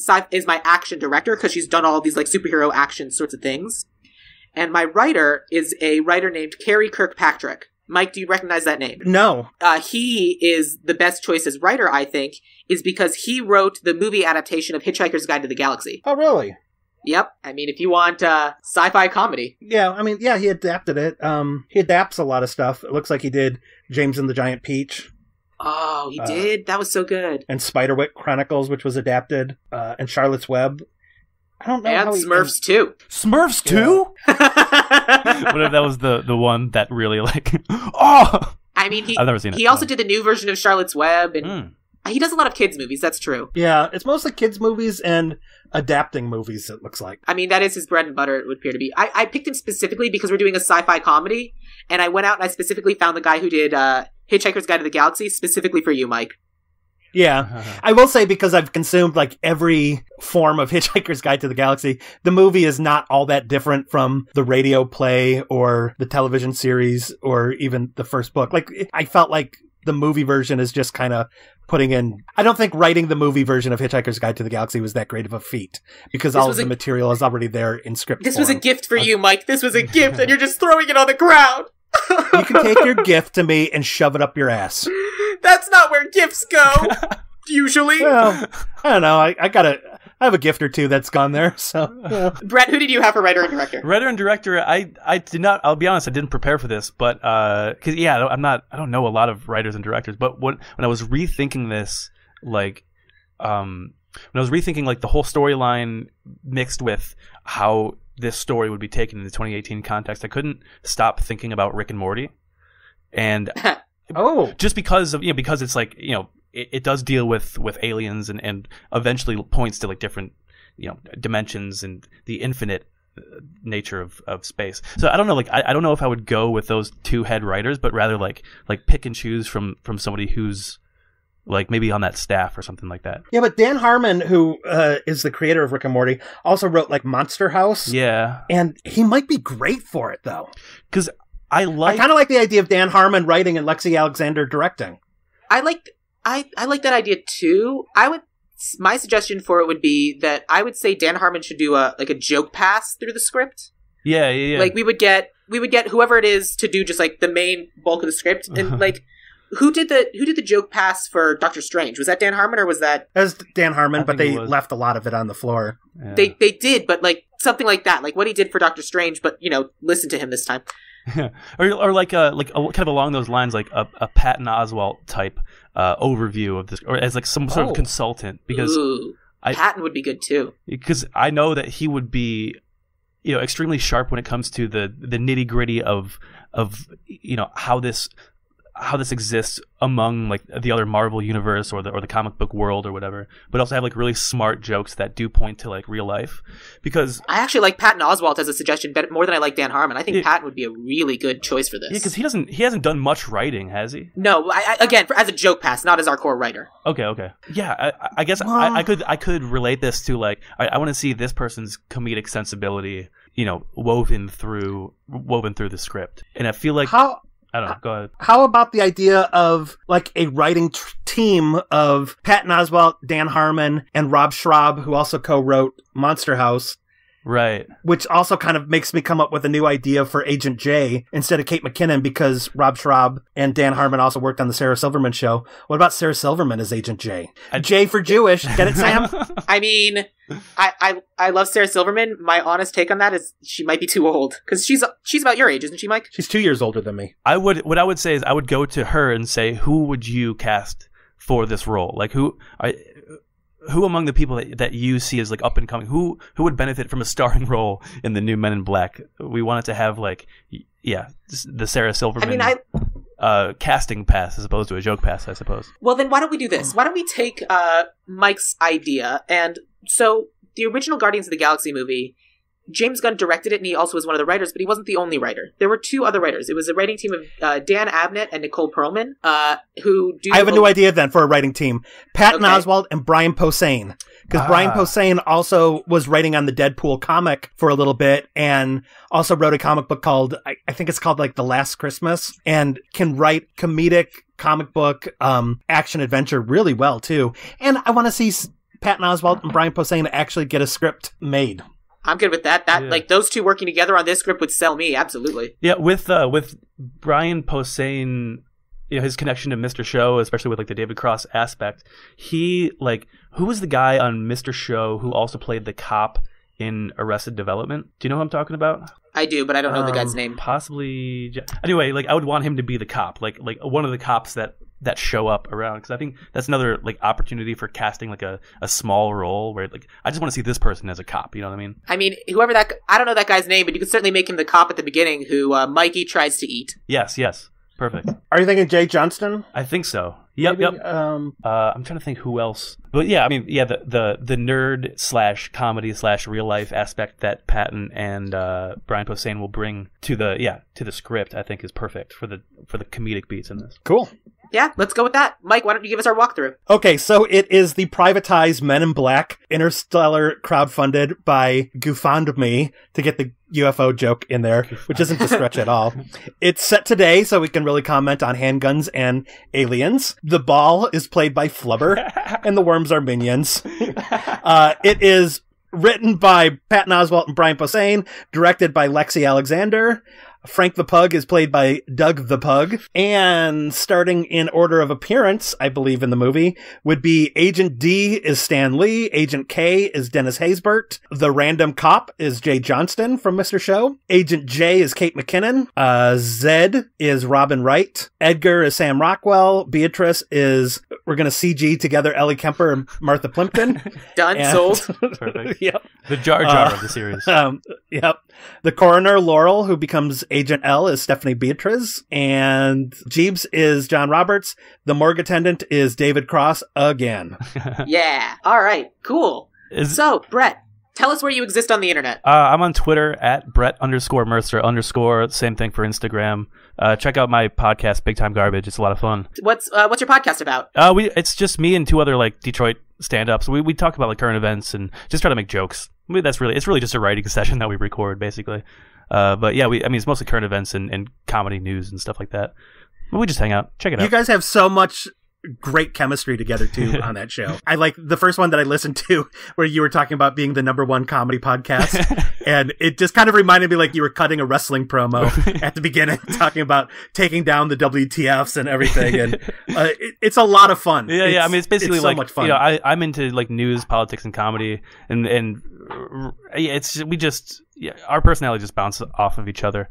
action director, because she's done all these like superhero action sorts of things. And my writer is a writer named Carrie Kirkpatrick. Mike, do you recognize that name? No. He is the best choice as writer, I think, is because he wrote the movie adaptation of Hitchhiker's Guide to the Galaxy. Oh, really? Yep. I mean, if you want sci-fi comedy. Yeah, I mean, yeah, he adapted it. He adapts a lot of stuff. It looks like he did James and the Giant Peach. Oh, he did? That was so good. And Spiderwick Chronicles, which was adapted. And Charlotte's Web. I don't know. And Smurfs 2. Smurfs 2? What if that was the one that really like... Oh! I mean, I've never seen it. He also did the new version of Charlotte's Web. And He does a lot of kids movies, that's true. Yeah, it's mostly kids movies and adapting movies, it looks like. I mean, that is his bread and butter, it would appear to be. I picked him specifically because we're doing a sci-fi comedy, and I went out and I specifically found the guy who did Hitchhiker's Guide to the Galaxy specifically for you, Mike. Yeah, I will say, because I've consumed like every form of Hitchhiker's Guide to the Galaxy, the movie is not all that different from the radio play or the television series or even the first book. Like, I felt like the movie version is just kind of putting in... I don't think writing the movie version of Hitchhiker's Guide to the Galaxy was that great of a feat, because all of the material is already there in script This form. was a gift for you, Mike. This was a gift, and you're just throwing it on the ground. You can take your gift to me and shove it up your ass. That's not where gifts go, usually. Well, I don't know. I have a gift or two that's gone there. So, yeah. Brett, who did you have for writer and director? Writer and director, I did not. I'll be honest, I didn't prepare for this, but because I don't know a lot of writers and directors. But when I was rethinking this, like, when I was rethinking like the whole storyline mixed with how this story would be taken in the 2018 context, I couldn't stop thinking about Rick and Morty, and just because it's like, it does deal with aliens and eventually points to like different dimensions and the infinite nature of space. So I don't know, like I don't know if I would go with those two head writers, but rather like pick and choose from somebody who's like maybe on that staff or something like that. Yeah, but Dan Harmon, who is the creator of Rick and Morty, also wrote like Monster House. Yeah, and he might be great for it though, because I kind of like the idea of Dan Harmon writing and Lexi Alexander directing. I like that idea too. My suggestion for it would be that I would say Dan Harmon should do a joke pass through the script. Yeah. Like we would get whoever it is to do just like the main bulk of the script, and like who did the joke pass for Doctor Strange? Was that Dan Harmon or was that? That was Dan Harmon, but they left a lot of it on the floor. Yeah. They did, but like something like that, like what he did for Doctor Strange, but listen to him this time. or like kind of along those lines, like a Patton Oswalt type overview of this, or as like some sort of consultant, because Patton would be good too, because I know that he would be extremely sharp when it comes to the nitty gritty of how this exists among like the other Marvel universe or the comic book world or whatever, but also have like really smart jokes that do point to like real life. Because I actually like Patton Oswalt as a suggestion more than I like Dan Harmon. I think Patton would be a really good choice for this. Yeah, because he hasn't done much writing, has he? No, again, as a joke pass, not as our core writer. Okay. Yeah, I guess I could relate this to like I want to see this person's comedic sensibility, woven through the script, and I feel like I don't know. Go ahead. How about the idea of like a writing team of Patton Oswalt, Dan Harmon, and Rob Schrab, who also co-wrote Monster House? Right. Which also kind of makes me come up with a new idea for Agent J instead of Kate McKinnon, because Rob Schrab and Dan Harmon also worked on the Sarah Silverman show. What about Sarah Silverman as Agent J? J for Jewish. Get it, Sam? I mean, I love Sarah Silverman. My honest take on that is she might be too old, because she's about your age, isn't she, Mike? She's 2 years older than me. What I would say is I would go to her and say, who would you cast for this role? Like who among the people that you see as like up and coming, who would benefit from a starring role in the new Men in Black? We wanted to have like, the Sarah Silverman casting pass as opposed to a joke pass, I suppose. Well, then why don't we do this? Why don't we take Mike's idea? And so the original Guardians of the Galaxy movie, James Gunn directed it, and he also was one of the writers, but he wasn't the only writer. There were two other writers. It was a writing team of Dan Abnett and Nicole Perlman, who do... I have a new idea then for a writing team. Patton Oswalt and Brian Posehn. Because Brian Posehn also was writing on the Deadpool comic for a little bit, and also wrote a comic book called, I think it's called like The Last Christmas, and can write comedic comic book action adventure really well too. And I want to see Patton Oswalt and Brian Posehn actually get a script made. I'm good with that. Like those two working together on this script would sell me, absolutely. Yeah, with Brian Posehn, his connection to Mr. Show, especially with like the David Cross aspect, who was the guy on Mr. Show who also played the cop in Arrested Development? Do you know who I'm talking about? I do, but I don't know the guy's name. Possibly. Anyway, like I would want him to be the cop, like one of the cops that show up around, because I think that's another like opportunity for casting like a small role where like I just want to see this person as a cop. You know what I mean? I mean, I don't know that guy's name, but you could certainly make him the cop at the beginning who Mikey tries to eat. Yes. Perfect. Are you thinking Jay Johnston? I think so. Yep. Maybe? Yep. I'm trying to think who else. But yeah, I mean, yeah, the nerd / comedy / real life aspect that Patton and Brian Posehn will bring to the script, I think is perfect for the comedic beats in this. Cool. Yeah, let's go with that. Mike, why don't you give us our walkthrough? Okay, so it is the privatized Men in Black Interstellar crowdfunded by GoFundMe to get the UFO joke in there, which isn't a stretch at all. It's set today, so we can really comment on handguns and aliens. The ball is played by Flubber, and the worms are minions. It is written by Patton Oswalt and Brian Posehn, directed by Lexi Alexander. Frank the Pug is played by Doug the Pug. And starting in order of appearance, I believe, in the movie, would be Agent D is Stan Lee, Agent K is Dennis Haysbert, the random cop is Jay Johnston from Mr. Show, Agent J is Kate McKinnon, Zed is Robin Wright, Edgar is Sam Rockwell, Beatrice is, we're going to CG together, Ellie Kemper and Martha Plimpton. Done, sold. Perfect. Yep. The Jar Jar of the series. Yep. The coroner, Laurel, who becomes Agent L, is Stephanie Beatriz, and Jeeves is John Roberts. The morgue attendant is David Cross again. Yeah. All right. Cool. So, Brett, tell us where you exist on the internet. I'm on Twitter at Brett_Mercer_. Same thing for Instagram. Check out my podcast, Big Time Garbage. It's a lot of fun. What's your podcast about? It's just me and two other like Detroit stand-ups. We talk about like current events and just try to make jokes. I mean, it's really just a writing session that we record basically. But yeah, it's mostly current events and comedy news and stuff like that. But we just hang out. Check it out. You guys have so much great chemistry together too on that show. I like the first one that I listened to where you were talking about being the #1 comedy podcast, and it just kind of reminded me like you were cutting a wrestling promo at the beginning, talking about taking down the WTFs and everything, and it's a lot of fun. Yeah. I mean, it's basically so like much fun. You know, I'm into like news, politics, and comedy, and our personalities just bounce off of each other.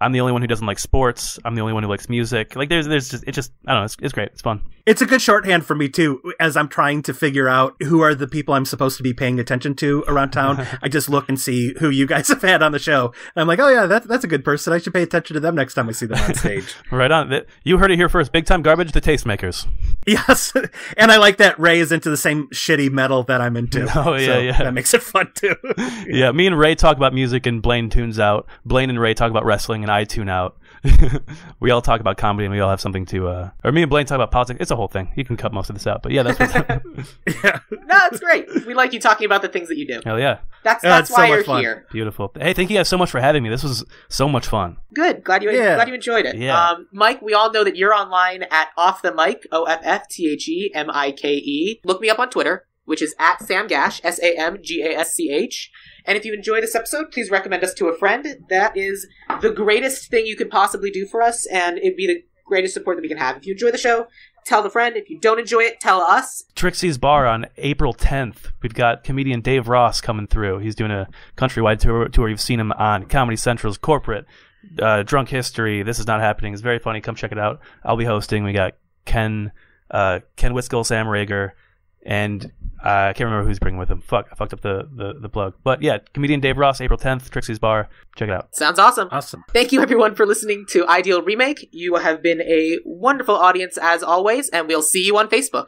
I'm the only one who doesn't like sports. I'm the only one who likes music. Like there's just I don't know. It's great. It's fun. It's a good shorthand for me too, as I'm trying to figure out who are the people I'm supposed to be paying attention to around town. I just look and see who you guys have had on the show. And I'm like, oh yeah, that's a good person. I should pay attention to them next time I see them on stage. Right on. You heard it here first. Big Time Garbage, the Tastemakers. Yes. And I like that Ray is into the same shitty metal that I'm into. Oh yeah, so yeah. That makes it fun too. Yeah, me and Ray talk about music and Blaine tunes out. Blaine and Ray talk about wrestling and I tune out. We all talk about comedy and we all have something to or me and Blaine talk about politics. It's a whole thing. You can cut most of this out, but yeah, that's what's Yeah. No, it's great. We like you talking about the things that you do. Hell yeah. That's it's why so much you're fun. here. Beautiful. Hey, thank you guys so much for having me. This was so much fun. Good. Glad you enjoyed it. Yeah. Mike, we all know that you're online at Off the Mic, OFFTHEMIKE. Look me up on Twitter, which is at Sam Gasch, SAMGASCH. And if you enjoy this episode, please recommend us to a friend. That is the greatest thing you could possibly do for us, and it'd be the greatest support that we can have. If you enjoy the show, tell the friend. If you don't enjoy it, tell us. Trixie's Bar on April 10th. We've got comedian Dave Ross coming through. He's doing a countrywide tour. You've seen him on Comedy Central's Corporate, Drunk History. This Is Not Happening. It's very funny. Come check it out. I'll be hosting. We got Ken Wiskill, Sam Rager, and I can't remember who's bringing with him. Fuck, I fucked up the plug. But yeah, comedian Dave Ross, April 10th, Trixie's Bar. Check it out. Sounds awesome. Awesome. Thank you, everyone, for listening to Ideal Remake. You have been a wonderful audience, as always, and we'll see you on Facebook.